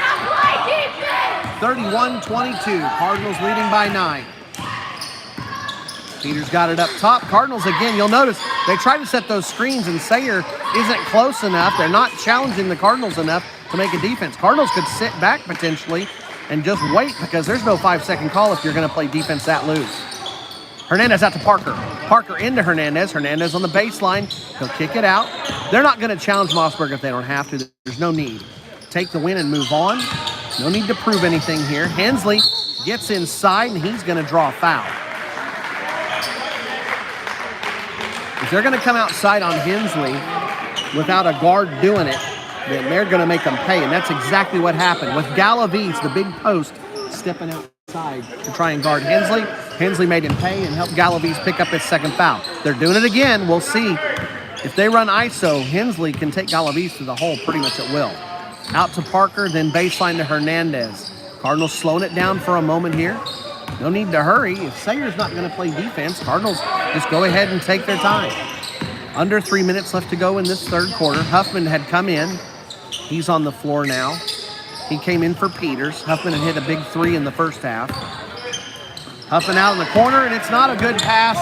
31-22. Cardinals leading by 9. Peters got it up top. Cardinals again, you'll notice they try to set those screens and Sayre isn't close enough. They're not challenging the Cardinals enough to make a defense. Cardinals could sit back potentially and just wait because there's no 5-second call if you're going to play defense that loose. Hernandez out to Parker. Parker into Hernandez. Hernandez on the baseline. He'll kick it out. They're not going to challenge Mossberg if they don't have to. There's no need. Take the win and move on. No need to prove anything here. Hensley gets inside and he's going to draw a foul. If they're going to come outside on Hensley without a guard doing it, then they're going to make them pay, and that's exactly what happened with Galaviz, the big post, stepping outside to try and guard Hensley. Hensley made him pay and helped Galaviz pick up his second foul. They're doing it again. We'll see. If they run ISO, Hensley can take Galaviz to the hole pretty much at will. Out to Parker, then baseline to Hernandez. Cardinals slowing it down for a moment here. No need to hurry. If Sayre's not going to play defense, Cardinals just go ahead and take their time. Under 3 minutes left to go in this third quarter. Huffman had come in. He's on the floor now. He came in for Peters. Huffman had hit a big 3 in the first half. Huffman out in the corner, and it's not a good pass,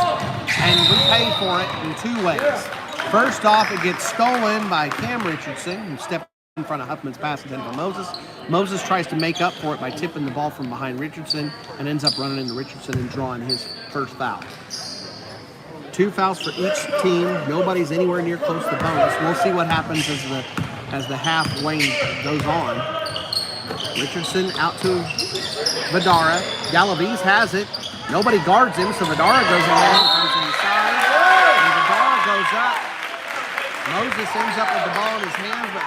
and we pay for it in 2 ways. First off, it gets stolen by Cam Richardson, who stepped in front of Huffman's pass and then for Moses. Moses tries to make up for it by tipping the ball from behind Richardson and ends up running into Richardson and drawing his first foul. 2 fouls for each team. Nobody's anywhere near close to bonus. We'll see what happens as the half lane goes on. Richardson out to Vidara. Galaviz has it. Nobody guards him, so Vidara goes ahead and comes inside. And Vidara goes up. Moses ends up with the ball in his hands, but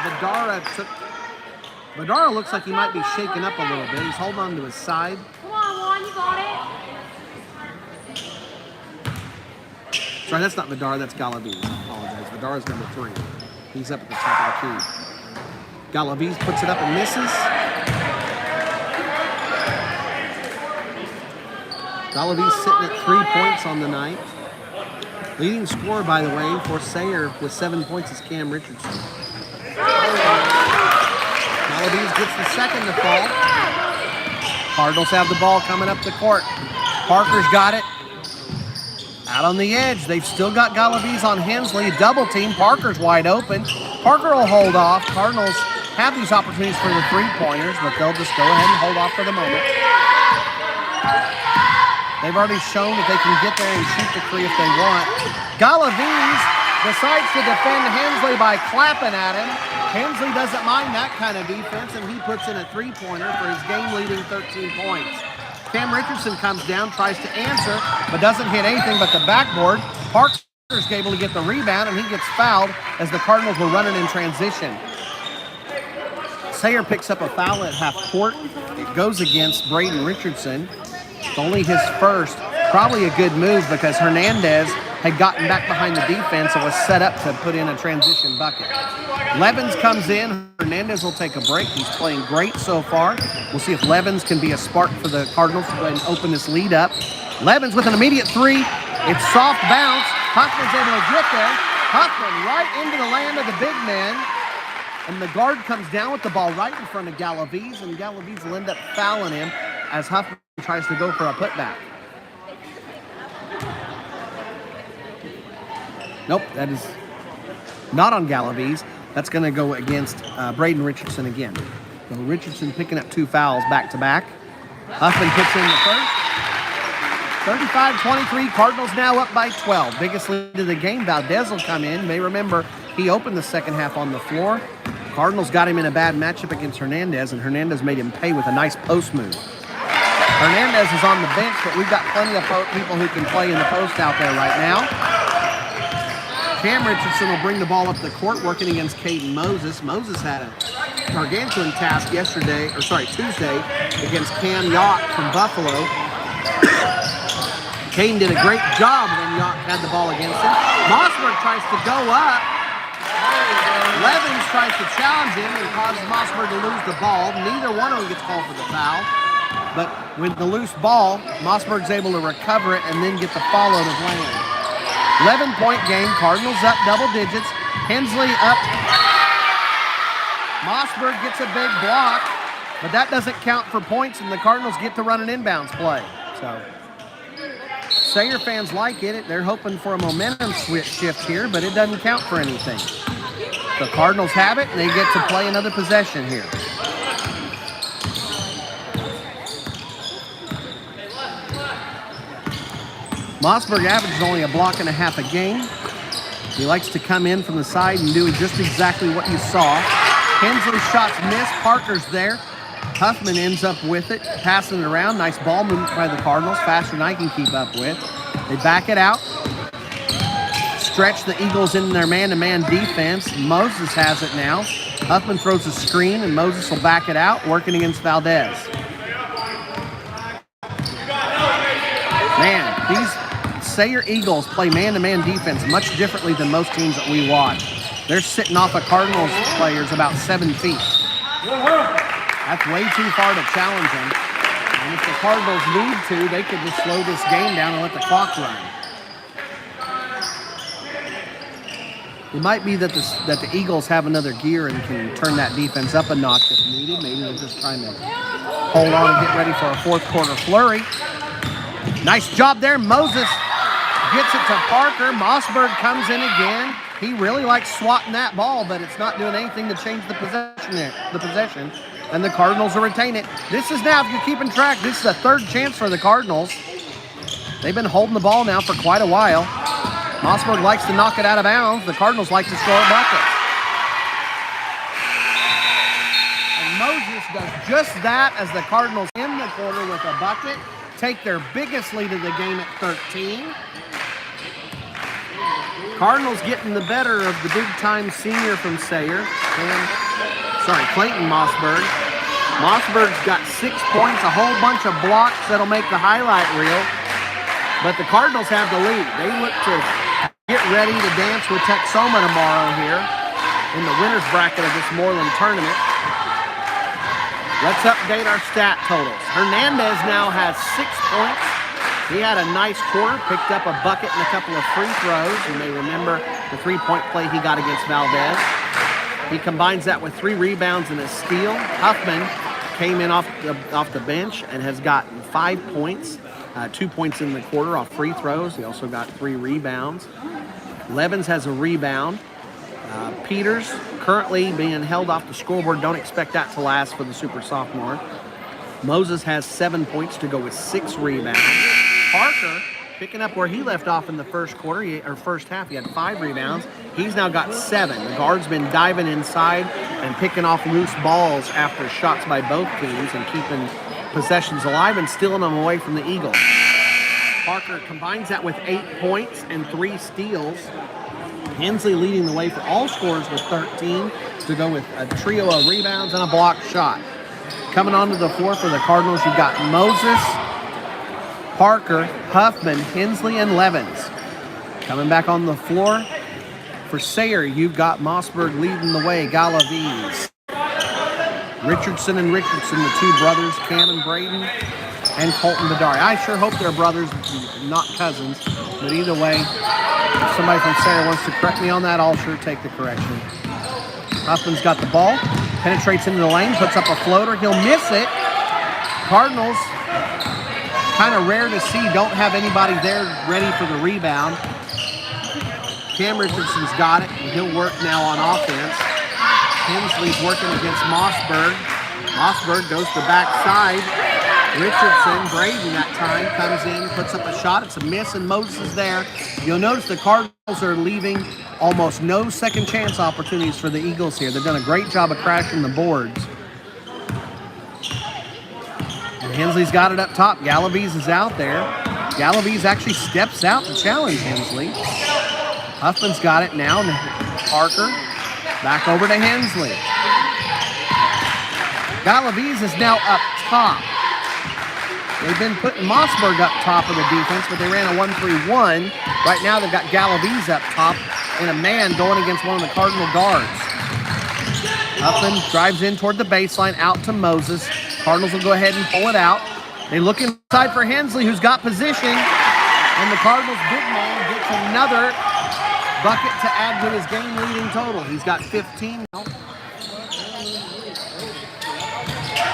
Vidara looks like he might be shaken up a little bit. He's holding on to his side. Come on, Juan, you got it. Sorry, that's not Vidara, that's Galaviz. I apologize. Vidara's number 3. He's up at the top of the key. Galaviz puts it up and misses. Galaviz sitting at 3 points on the night. Leading scorer, by the way, for Sayre with 7 points is Cam Richardson. Galaviz gets the second to fall. Cardinals have the ball coming up the court. Parker's got it. Out on the edge. They've still got Galaviz on Hensley. Double team. Parker's wide open. Parker will hold off. Cardinals have these opportunities for the three-pointers, but they'll just go ahead and hold off for the moment. They've already shown that they can get there and shoot the three if they want. Galaviz decides to defend Hensley by clapping at him. Hensley doesn't mind that kind of defense, and he puts in a three-pointer for his game-leading 13 points. Cam Richardson comes down, tries to answer, but doesn't hit anything but the backboard. Parker's able to get the rebound, and he gets fouled as the Cardinals were running in transition. Sayre picks up a foul at half court. It goes against Braden Richardson. It's only his first. Probably a good move because Hernandez had gotten back behind the defense and was set up to put in a transition bucket. Levens comes in. Hernandez will take a break. He's playing great so far. We'll see if Levens can be a spark for the Cardinals to go ahead and open this lead up. Levens with an immediate three. It's soft bounce. Huffman's able to get there. Huffman right into the land of the big man. And the guard comes down with the ball right in front of Galaviz, and Galaviz will end up fouling him as Huffman tries to go for a putback. Nope, that is not on Galaviz. That's going to go against Braden Richardson again. So Richardson picking up 2 fouls back-to-back. Huffman puts in the first. 35-23, Cardinals now up by 12. Biggest lead of the game. Valdez will come in. You may remember he opened the second half on the floor. Cardinals got him in a bad matchup against Hernandez, and Hernandez made him pay with a nice post move. Hernandez is on the bench, but we've got plenty of people who can play in the post out there right now. Cam Richardson will bring the ball up the court, working against Caden Moses. Moses had a gargantuan task Tuesday, against Cam Yacht from Buffalo. Caden did a great job when Yacht had the ball against him. Mossberg tries to go up. Levens tries to challenge him and causes Mossberg to lose the ball. Neither one of them gets called for the foul. But with the loose ball, Mossberg's able to recover it and then get the follow to land. 11-point game. Cardinals up double digits. Hensley up. Mossberg gets a big block, but that doesn't count for points, and the Cardinals get to run an inbounds play. So Sayre fans like it. They're hoping for a momentum shift here, but it doesn't count for anything. The Cardinals have it, and they get to play another possession here. Mossberg averages only a block and a half a game. He likes to come in from the side and do just exactly what you saw. Hensley's shots miss. Parker's there. Huffman ends up with it, passing it around. Nice ball movement by the Cardinals, faster than I can keep up with. They back it out. Stretch the Eagles in their man-to-man defense. Moses has it now. Huffman throws a screen, and Moses will back it out, working against Valdez. Man, these Sayre Eagles play man-to-man defense much differently than most teams that we watch. They're sitting off of Cardinals players about 7 feet. That's way too far to challenge them. And if the Cardinals need to, they could just slow this game down and let the clock run. It might be that the Eagles have another gear and can turn that defense up a notch if needed. Maybe they're just trying to hold on and get ready for a fourth quarter flurry. Nice job there. Moses gets it to Parker. Mossberg comes in again. He really likes swatting that ball, but it's not doing anything to change the possession. And the Cardinals will retain it. This is now, if you're keeping track, this is a third chance for the Cardinals. They've been holding the ball now for quite a while. Mossberg likes to knock it out of bounds. The Cardinals like to score buckets. And Moses does just that as the Cardinals in the corner with a bucket, take their biggest lead of the game at 13. Cardinals getting the better of the big-time senior from Sayre, Clayton Mossberg. Mossberg's got 6 points, a whole bunch of blocks that'll make the highlight reel, but the Cardinals have the lead. They look to get ready to dance with Texoma tomorrow here in the winner's bracket of this Moreland tournament. Let's update our stat totals. Hernandez now has 6 points. He had a nice quarter, picked up a bucket and a couple of free throws. You may remember the three-point play he got against Valdez. He combines that with 3 rebounds and a steal. Huffman came in off the bench and has gotten 5 points, 2 points in the quarter off free throws. He also got 3 rebounds. Levens has a rebound. Peters currently being held off the scoreboard. Don't expect that to last for the super sophomore. Moses has 7 points to go with 6 rebounds. Parker picking up where he left off in the first half. He had 5 rebounds. He's now got 7. The guard's been diving inside and picking off loose balls after shots by both teams and keeping possessions alive and stealing them away from the Eagles. Parker combines that with 8 points and 3 steals. Hensley leading the way for all scorers with 13 to go with a trio of rebounds and a blocked shot. Coming onto the floor for the Cardinals, you've got Moses, Parker, Huffman, Hensley, and Levens. Coming back on the floor for Sayre, you've got Mossberg leading the way, Galaviz, Richardson and Richardson, the 2 brothers, Cam and Braden, and Colton Bedari. I sure hope they're brothers, not cousins, but either way, if somebody from Sayre wants to correct me on that, I'll sure take the correction. Huffman's got the ball, penetrates into the lane, puts up a floater. He'll miss it. Cardinals, kind of rare to see, don't have anybody there ready for the rebound. Cam Richardson's got it, and he'll work now on offense. Hensley's working against Mossberg. Mossberg goes to the backside. Richardson, Braden that time, comes in, puts up a shot. It's a miss, and Moses is there. You'll notice the Cardinals are leaving almost no second chance opportunities for the Eagles here. They've done a great job of crashing the boards. And Hensley's got it up top. Galaviz is out there. Galaviz actually steps out to challenge Hensley. Huffman's got it now. Parker back over to Hensley. Galaviz is now up top. They've been putting Mossberg up top of the defense, but they ran a 1-3-1. Right now they've got Galaviz up top and a man going against one of the Cardinal guards. Huffman drives in toward the baseline, out to Moses. Cardinals will go ahead and pull it out. They look inside for Hensley, who's got position, and the Cardinals' big man gets another bucket to add to his game-leading total. He's got 15 now.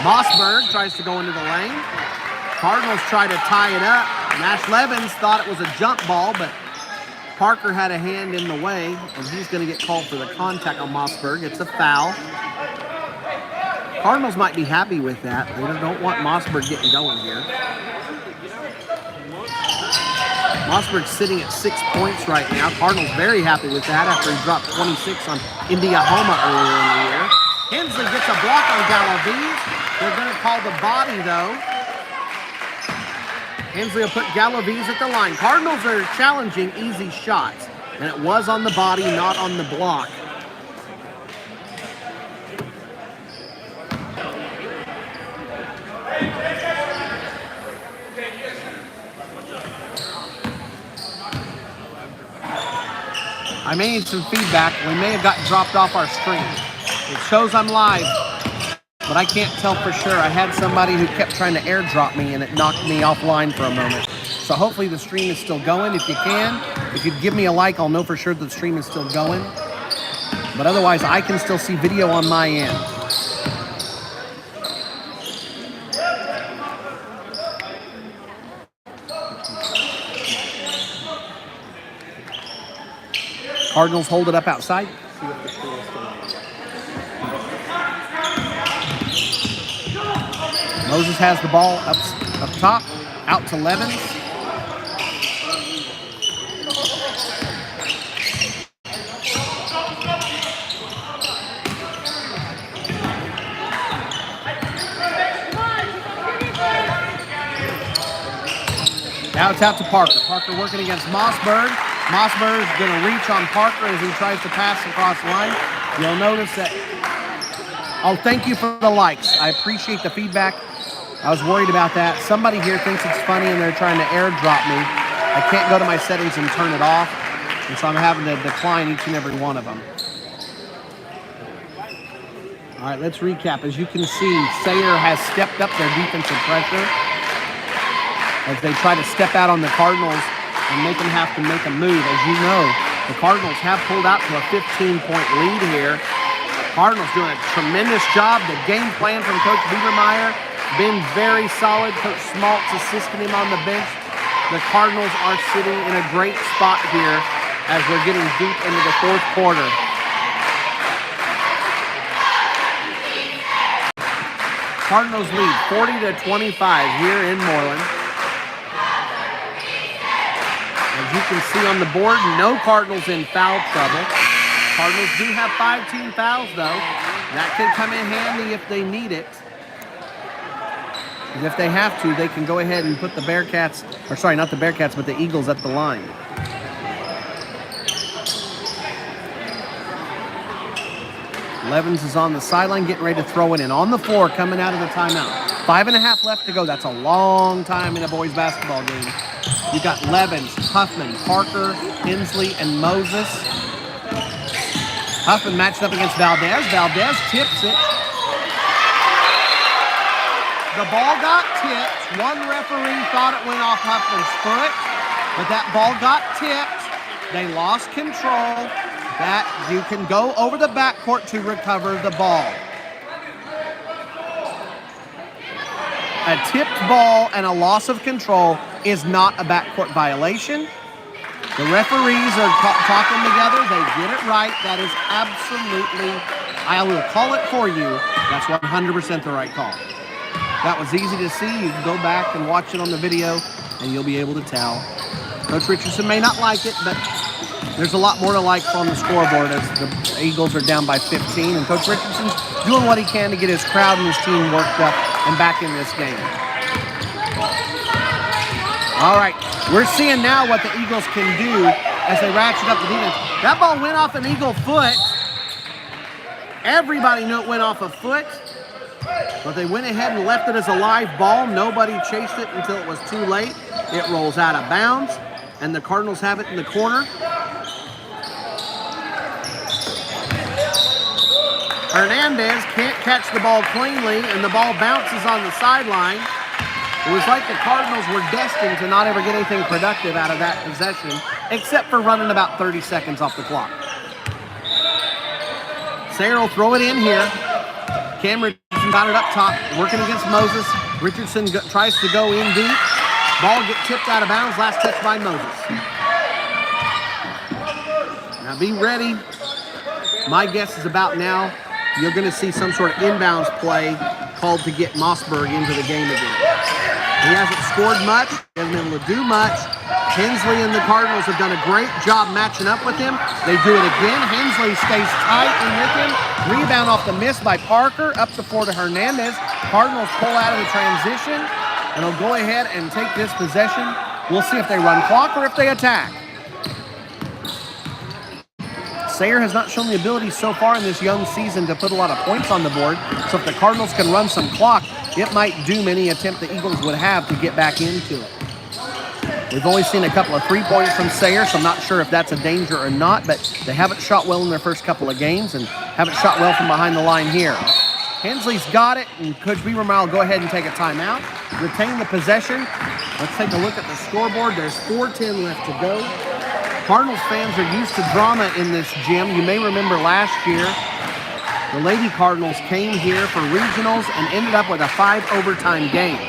Mossberg tries to go into the lane. Cardinals try to tie it up. Nash Levens thought it was a jump ball, but Parker had a hand in the way, and he's going to get called for the contact on Mossberg. It's a foul. Cardinals might be happy with that. They don't want Mossberg getting going here. Mossberg's sitting at 6 points right now. Cardinals very happy with that after he dropped 26 on Indiahoma earlier in the year. Hensley gets a block on Galaviz. They're going to call the body, though. Hensley will put Galaviz at the line. Cardinals are challenging easy shots, and it was on the body, not on the block. I may need some feedback. We may have gotten dropped off our screen. It shows I'm live, but I can't tell for sure. I had somebody who kept trying to airdrop me, and it knocked me offline for a moment. So hopefully the stream is still going. If you can, if you'd give me a like, I'll know for sure that the stream is still going. But otherwise, I can still see video on my end. Cardinals hold it up outside. Moses has the ball up top, out to Levens. Now it's out to Parker. Parker working against Mossberg. Mossberg's going to reach on Parker as he tries to pass across the line. You'll notice that. Oh, thank you for the likes. I appreciate the feedback. I was worried about that. Somebody here thinks it's funny and they're trying to airdrop me. I can't go to my settings and turn it off, and so I'm having to decline each and every one of them. All right, let's recap. As you can see, Sayre has stepped up their defensive pressure as they try to step out on the Cardinals and make them have to make a move. As you know, the Cardinals have pulled out to a 15-point lead here. Cardinals doing a tremendous job. The game plan from Coach Biedermeyer been very solid. Coach Schmaltz assisting him on the bench. The Cardinals are sitting in a great spot here as we're getting deep into the fourth quarter. Cardinals lead 40-25 here in Moreland. As you can see on the board, no Cardinals in foul trouble. Cardinals do have 5 team fouls though. That could come in handy if they need it. If they have to, they can go ahead and put the Bearcats, or sorry, not the Bearcats, but the Eagles at the line. Levens is on the sideline, getting ready to throw it in. On the floor, coming out of the timeout. 5.5 left to go. That's a long time in a boys basketball game. You've got Levens, Huffman, Parker, Hensley, and Moses. Huffman matched up against Valdez. Valdez tips it. The ball got tipped. One referee thought it went off Huffman's foot, but that ball got tipped. They lost control. That you can go over the backcourt to recover the ball. A tipped ball and a loss of control is not a backcourt violation. The referees are talking together. They get it right. That is absolutely, I will call it for you. That's 100% the right call. That was easy to see. You can go back and watch it on the video, and you'll be able to tell. Coach Richardson may not like it, but there's a lot more to like from the scoreboard as the Eagles are down by 15, and Coach Richardson's doing what he can to get his crowd and his team worked up and back in this game. All right, we're seeing now what the Eagles can do as they ratchet up the defense. That ball went off an Eagle foot. Everybody knew it went off a foot. But they went ahead and left it as a live ball. Nobody chased it until it was too late. It rolls out of bounds, and the Cardinals have it in the corner. Hernandez can't catch the ball cleanly, and the ball bounces on the sideline. It was like the Cardinals were destined to not ever get anything productive out of that possession, except for running about 30 seconds off the clock. Sayre will throw it in here. Cameron got it up top, working against Moses. Richardson tries to go in deep. Ball gets tipped out of bounds. Last touch by Moses. Now be ready. My guess is about now you're going to see some sort of inbounds play called to get Mossberg into the game again. He hasn't scored much. He hasn't been able to do much. Hensley and the Cardinals have done a great job matching up with him. They do it again. Hensley stays tight and with him. Rebound off the miss by Parker. Up the floor to Hernandez. Cardinals pull out of the transition, and they'll go ahead and take this possession. We'll see if they run clock or if they attack. Sayre has not shown the ability so far in this young season to put a lot of points on the board. So if the Cardinals can run some clock, it might doom any attempt the Eagles would have to get back into it. We've only seen a couple of 3-pointers from Sayre, so I'm not sure if that's a danger or not, but they haven't shot well in their first couple of games and haven't shot well from behind the line here. Hensley's got it, and Coach Biedermeyer will go ahead and take a timeout. Retain the possession. Let's take a look at the scoreboard. There's 4:10 left to go. Cardinals fans are used to drama in this gym. You may remember last year, the Lady Cardinals came here for regionals and ended up with a 5-overtime game.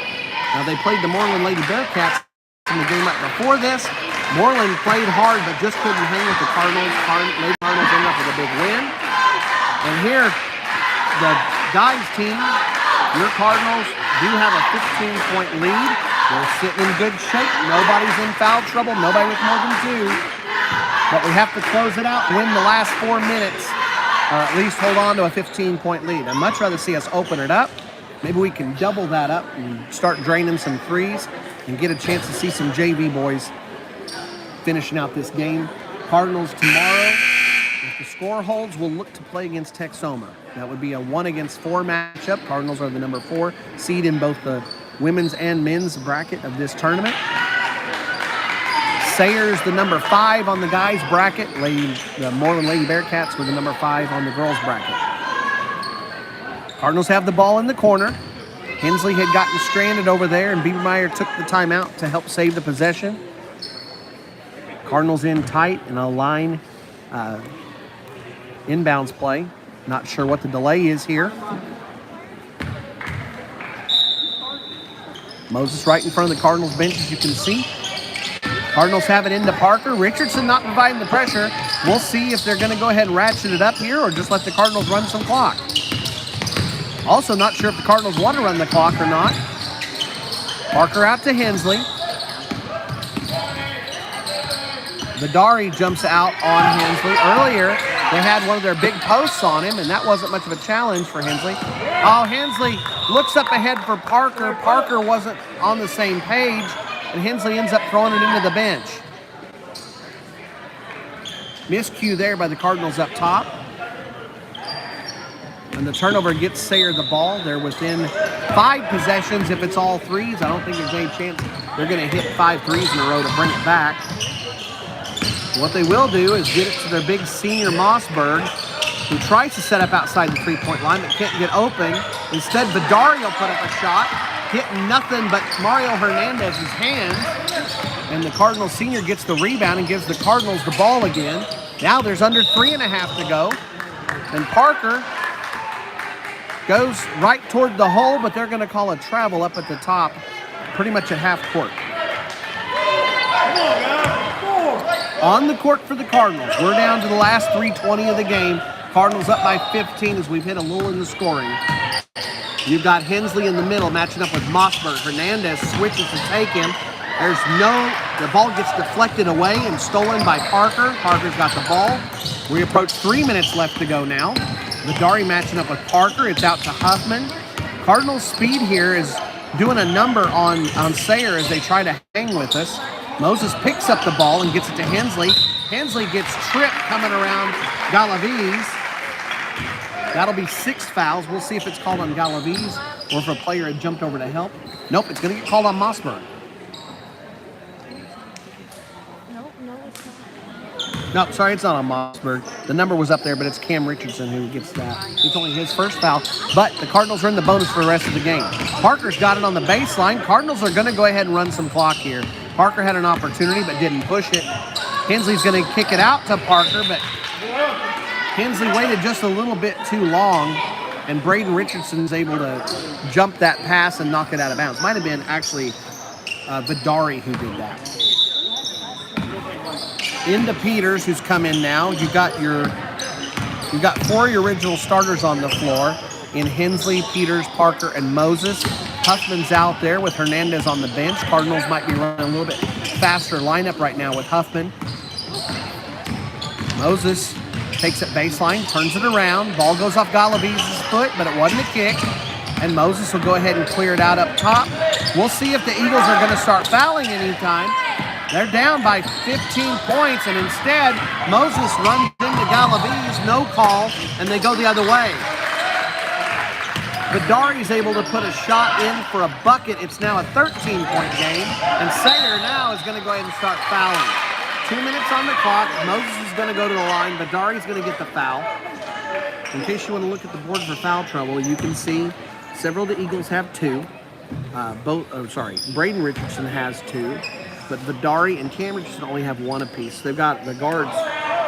Now they played the Moreland Lady Bearcats in the game right before this. Moreland played hard but just couldn't hang with the Cardinals. Lady Cardinals ended up with a big win. And here, the guys team, your Cardinals, do have a 15-point lead. They're sitting in good shape. Nobody's in foul trouble. Nobody with more than 2. But we have to close it out, win the last 4 minutes, or at least hold on to a 15-point lead. I'd much rather see us open it up. Maybe we can double that up and start draining some threes. and get a chance to see some JV boys finishing out this game. Cardinals tomorrow, if the score holds, will look to play against Texoma. That would be a 1-against-4 matchup. Cardinals are the number 4 seed in both the women's and men's bracket of this tournament. Sayre's the number 5 on the guys' bracket. The Moreland Lady Bearcats were the number 5 on the girls' bracket. Cardinals have the ball in the corner. Hensley had gotten stranded over there, and Biebermeyer took the timeout to help save the possession. Cardinals in tight in a line inbounds play. Not sure what the delay is here. Moses right in front of the Cardinals bench, as you can see. Cardinals have it into Parker. Richardson not providing the pressure. We'll see if they're going to go ahead and ratchet it up here or just let the Cardinals run some clock. Also not sure if the Cardinals want to run the clock or not. Parker out to Hensley. Vidari jumps out on Hensley. Earlier, they had one of their big posts on him, and that wasn't much of a challenge for Hensley. Oh, Hensley looks up ahead for Parker. Parker wasn't on the same page, and Hensley ends up throwing it into the bench. Miscue there by the Cardinals up top. And the turnover gets Sayre the ball. They're within 5 possessions if it's all threes. I don't think there's any chance they're going to hit 5 threes in a row to bring it back. What they will do is get it to their big senior Mossberg, who tries to set up outside the three-point line but can't get open. Instead, Vidari will put up a shot, hitting nothing but Mario Hernandez's hands. And the Cardinals senior gets the rebound and gives the Cardinals the ball again. Now there's under 3.5 to go. And Parker goes right toward the hole, but they're going to call a travel up at the top, pretty much at half court. On the court for the Cardinals. We're down to the last 3:20 of the game. Cardinals up by 15 as we've hit a lull in the scoring. You've got Hensley in the middle matching up with Mossberg. Hernandez switches to take him. The ball gets deflected away and stolen by Parker. Parker's got the ball. We approach 3 minutes left to go now. Vidari matching up with Parker. It's out to Huffman. Cardinals' speed here is doing a number on Sayre as they try to hang with us. Moses picks up the ball and gets it to Hensley. Hensley gets tripped coming around Galaviz. That'll be 6 fouls. We'll see if it's called on Galaviz or if a player had jumped over to help. Nope, it's going to get called on Mossberg. No, sorry, it's not on Mossberg. The number was up there, but it's Cam Richardson who gets that. It's only his first foul, but the Cardinals are in the bonus for the rest of the game. Parker's got it on the baseline. Cardinals are going to go ahead and run some clock here. Parker had an opportunity, but didn't push it. Hensley's going to kick it out to Parker, but Hensley waited just a little bit too long, and Braden Richardson's able to jump that pass and knock it out of bounds. Might have been actually Vidari who did that. Into Peters, who's come in now. You've got 4 of your original starters on the floor in Hensley, Peters, Parker, and Moses. Huffman's out there with Hernandez on the bench. Cardinals might be running a little bit faster lineup right now with Huffman. Moses takes it baseline, turns it around. Ball goes off Galaviz's foot, but it wasn't a kick. And Moses will go ahead and clear it out up top. We'll see if the Eagles are going to start fouling anytime. They're down by 15 points, and instead, Moses runs into Galaviz, no call, and they go the other way. Vidari's able to put a shot in for a bucket. It's now a 13-point game, and Sayre now is going to go ahead and start fouling. 2 minutes on the clock. Moses is going to go to the line. Vidari's going to get the foul. In case you want to look at the board for foul trouble, you can see several of the Eagles have 2. Braden Richardson has 2. But Vidari and Cam Richardson only have 1 apiece. They've got the guards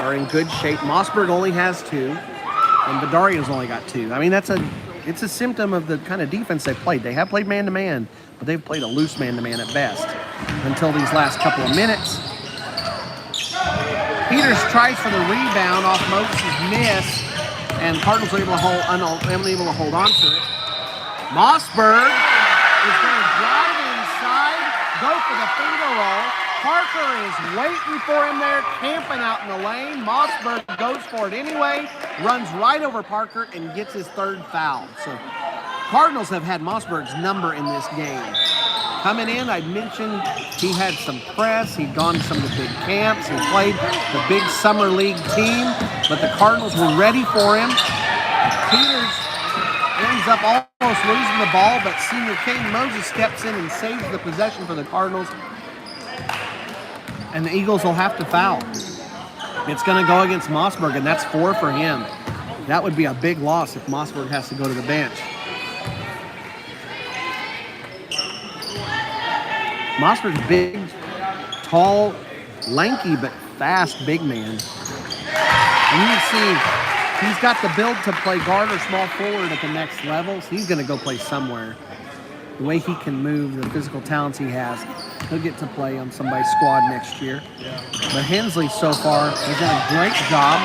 are in good shape. Mossberg only has 2, and Vidari has only got 2. I mean, it's a symptom of the kind of defense they've played. They have played man-to-man, but they've played a loose man-to-man at best until these last couple of minutes. Peters tries for the rebound off Moses' miss, and Cardinals are unable to hold on to it. Mossberg is going to drive inside, go for the finger roll. Parker is waiting for him there, camping out in the lane. Mossberg goes for it anyway, runs right over Parker, and gets his 3rd foul. So Cardinals have had Mossberg's number in this game. Coming in, I mentioned he had some press. He'd gone to some of the big camps. He played the big summer league team, but the Cardinals were ready for him. Peters ends up almost losing the ball, but senior Kane Moses steps in and saves the possession for the Cardinals. And the Eagles will have to foul. It's going to go against Mossberg, and that's 4 for him. That would be a big loss if Mossberg has to go to the bench. Mossberg's big, tall, lanky, but fast big man. And you can see he's got the build to play guard or small forward at the next level, so he's going to go play somewhere. The way he can move, the physical talents he has, he'll get to play on somebody's squad next year. But Hensley so far has done a great job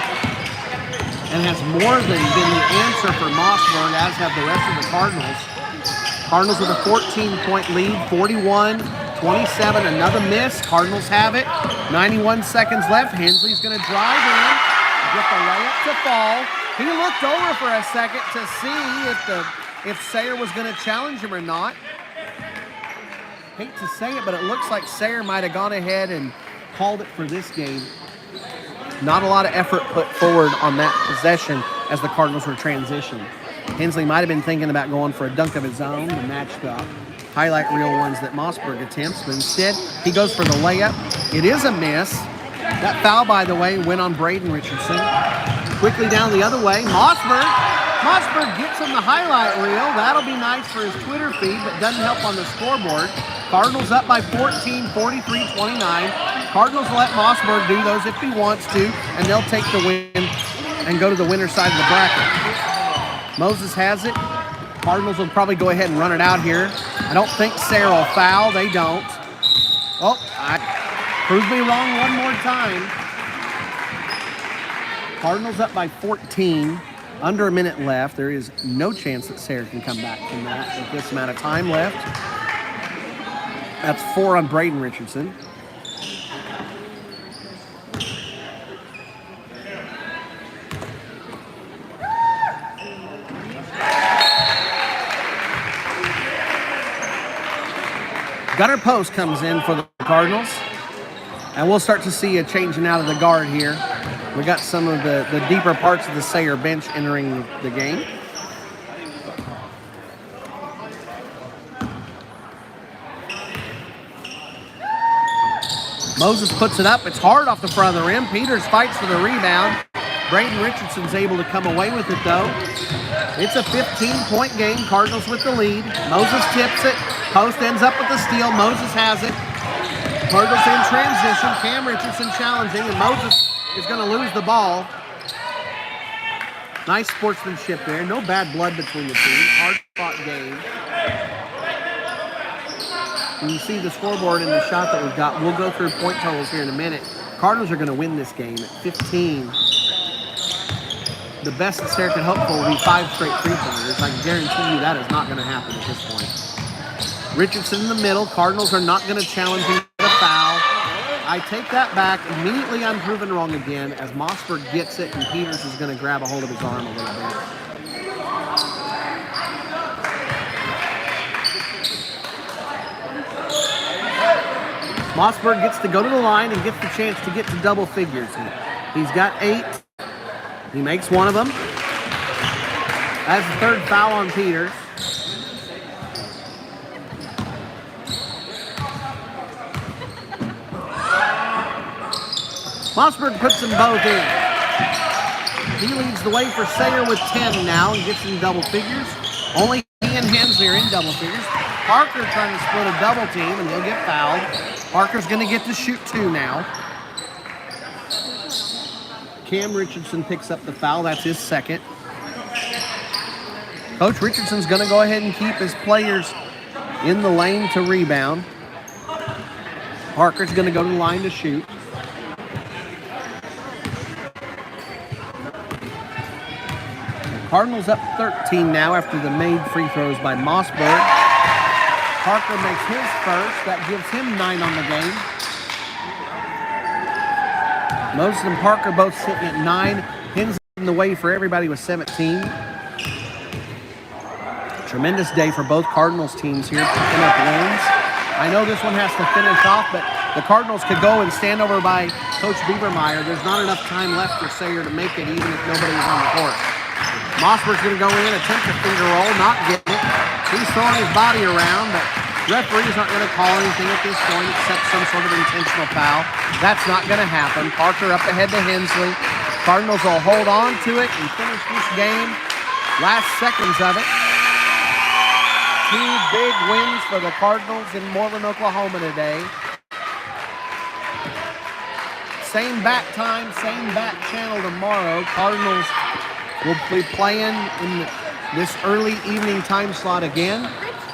and has more than been the answer for Mossberg, as have the rest of the Cardinals. Cardinals with a 14-point lead, 41-27, another miss. Cardinals have it. 91 seconds left. Hensley's going to drive in, get the layup to fall. He looked over for a second to see if Sayre was going to challenge him or not. Hate to say it, but it looks like Sayre might have gone ahead and called it for this game. Not a lot of effort put forward on that possession as the Cardinals were transitioning. Hensley might have been thinking about going for a dunk of his own to match the highlight reel ones that Mossberg attempts, but instead he goes for the layup. It is a miss. That foul, by the way, went on Braden Richardson. Quickly down the other way, Mossberg gets him the highlight reel. That'll be nice for his Twitter feed, but doesn't help on the scoreboard. Cardinals up by 14, 43-29. Cardinals let Mossberg do those if he wants to, and they'll take the win and go to the winner's side of the bracket. Moses has it. Cardinals will probably go ahead and run it out here. I don't think Sayre will foul. They don't. Oh, prove me wrong one more time. Cardinals up by 14. Under a minute left. There is no chance that Sayre can come back from that with this amount of time left. That's 4 on Braden Richardson. Gunnar Post comes in for the Cardinals. And we'll start to see a changing out of the guard here. We got some of the deeper parts of the Sayre bench entering the game. Moses puts it up. It's hard off the front of the rim. Peters fights for the rebound. Braden Richardson's able to come away with it, though. It's a 15-point game. Cardinals with the lead. Moses tips it. Post ends up with the steal. Moses has it. Cardinals in transition. Cam Richardson challenging, and Moses is going to lose the ball. Nice sportsmanship there. No bad blood between the teams. Hard-fought game. And you see the scoreboard and the shot that we've got. We'll go through point totals here in a minute. Cardinals are going to win this game at 15. The best that Sayre can hope for will be 5 straight three-pointers. I can guarantee you that is not going to happen at this point. Richardson in the middle. Cardinals are not going to challenge him with a foul. I take that back. Immediately I'm proven wrong again as Mossberg gets it and Peters is going to grab a hold of his arm a little bit. Mossberg gets to go to the line and gets the chance to get to double figures. He's got 8. He makes one of them. That's the 3rd foul on Peters. Mossberg puts them both in. He leads the way for Sayre with 10 now and gets in double figures. Only he and Hensley are in double figures. Parker trying to split a double team and he'll get fouled. Parker's going to get to shoot 2 now. Cam Richardson picks up the foul. That's his 2nd. Coach Richardson's going to go ahead and keep his players in the lane to rebound. Parker's going to go to the line to shoot. The Cardinals up 13 now after the made free throws by Mossberg. Parker makes his first. That gives him 9 on the game. Moses and Parker both sitting at 9. Hensley in the way for everybody with 17. Tremendous day for both Cardinals teams here, picking up wins. I know this one has to finish off, but the Cardinals could go and stand over by Coach Biebermeyer. There's not enough time left for Sayre to make it, even if nobody's on the court. Mossberg's going to go in, attempt a finger roll, not get it. He's throwing his body around, but referees aren't going to call anything at this point except some sort of intentional foul. That's not going to happen. Parker up ahead to Hensley. Cardinals will hold on to it and finish this game. Last seconds of it. 2 big wins for the Cardinals in Moreland, Oklahoma today. Same bat time, same bat channel tomorrow. Cardinals will be playing in this early evening time slot again.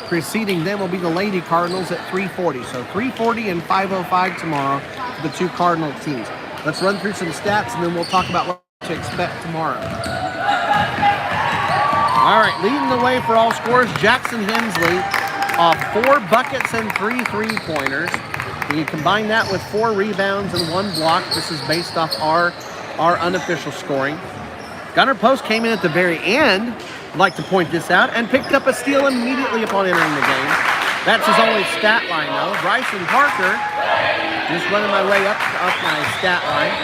Preceding them will be the Lady Cardinals at 3:40. So 3:40 and 5:05 tomorrow for the 2 Cardinal teams. Let's run through some stats and then we'll talk about what to expect tomorrow. All right, leading the way for all scores, Jackson Hensley, 4 buckets and 3 3-pointers. You combine that with 4 rebounds and 1 block. This is based off our unofficial scoring. Gunnar Post came in at the very end, I'd like to point this out, and picked up a steal immediately upon entering the game. That's his only stat line, though. Bryson Parker, just running my way up my stat line.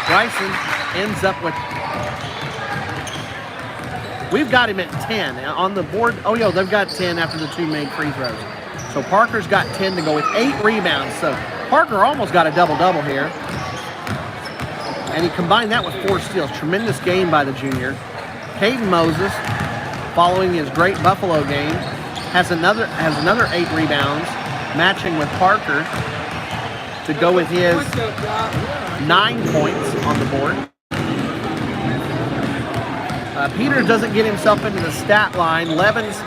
Bryson ends up with, we've got him at 10 on the board. Oh, yeah, they've got 10 after the 2 made free throws. So Parker's got 10 to go with 8 rebounds. So Parker almost got a double-double here. And he combined that with 4 steals. Tremendous game by the junior. Caden Moses, following his great Buffalo game, has another 8 rebounds, matching with Parker to go with his 9 points on the board. Peters doesn't get himself into the stat line. Levens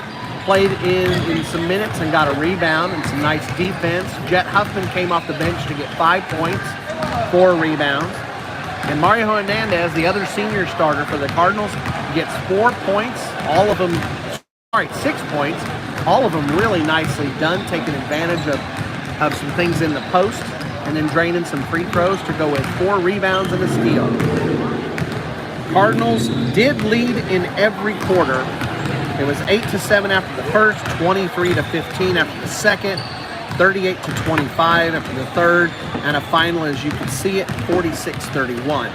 played in some minutes and got a rebound and some nice defense. Jet Huffman came off the bench to get 5 points, 4 rebounds. And Mario Hernandez, the other senior starter for the Cardinals, gets 4 points, 6 points, all of them really nicely done, taking advantage of some things in the post, and then draining some free throws to go with 4 rebounds and a steal. Cardinals did lead in every quarter. It was 8-7 after the first, 23-15 after the second, 38-25 after the third, and a final, as you can see it, 46-31.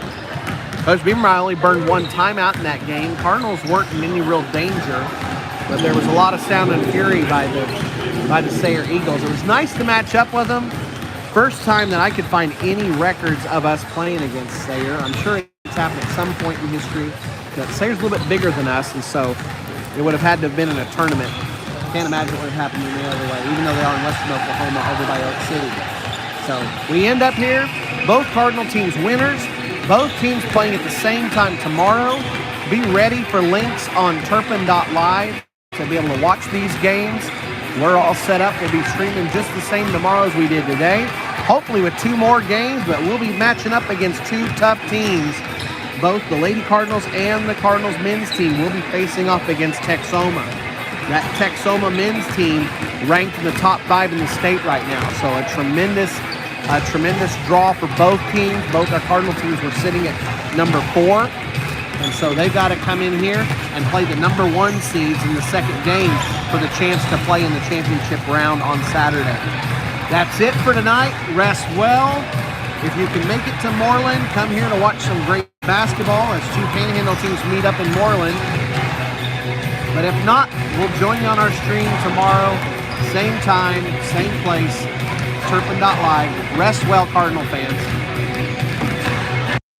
Coach Biebermeyer burned 1 timeout in that game. Cardinals weren't in any real danger, but there was a lot of sound and fury by the Sayre Eagles. It was nice to match up with them. First time that I could find any records of us playing against Sayre. I'm sure it's happened at some point in history. But Sayre's a little bit bigger than us, and so it would have had to have been in a tournament. Can't imagine what would have happened any other way, even though they are in Western Oklahoma over by Oak City. So we end up here, both Cardinal teams winners, both teams playing at the same time tomorrow. Be ready for links on Turpin.live to be able to watch these games. We're all set up. We'll be streaming just the same tomorrow as we did today, hopefully with 2 more games, but we'll be matching up against 2 tough teams. Both the Lady Cardinals and the Cardinals men's team will be facing off against Texoma. That Texoma men's team ranked in the top 5 in the state right now. So a tremendous draw for both teams. Both our Cardinal teams were sitting at number 4. And so they've got to come in here and play the number 1 seeds in the second game for the chance to play in the championship round on Saturday. That's it for tonight. Rest well. If you can make it to Moreland, come here to watch some great basketball as 2 Panhandle teams meet up in Moreland. But if not, we'll join you on our stream tomorrow, same time, same place, Turpin.live. Rest well, Cardinal fans.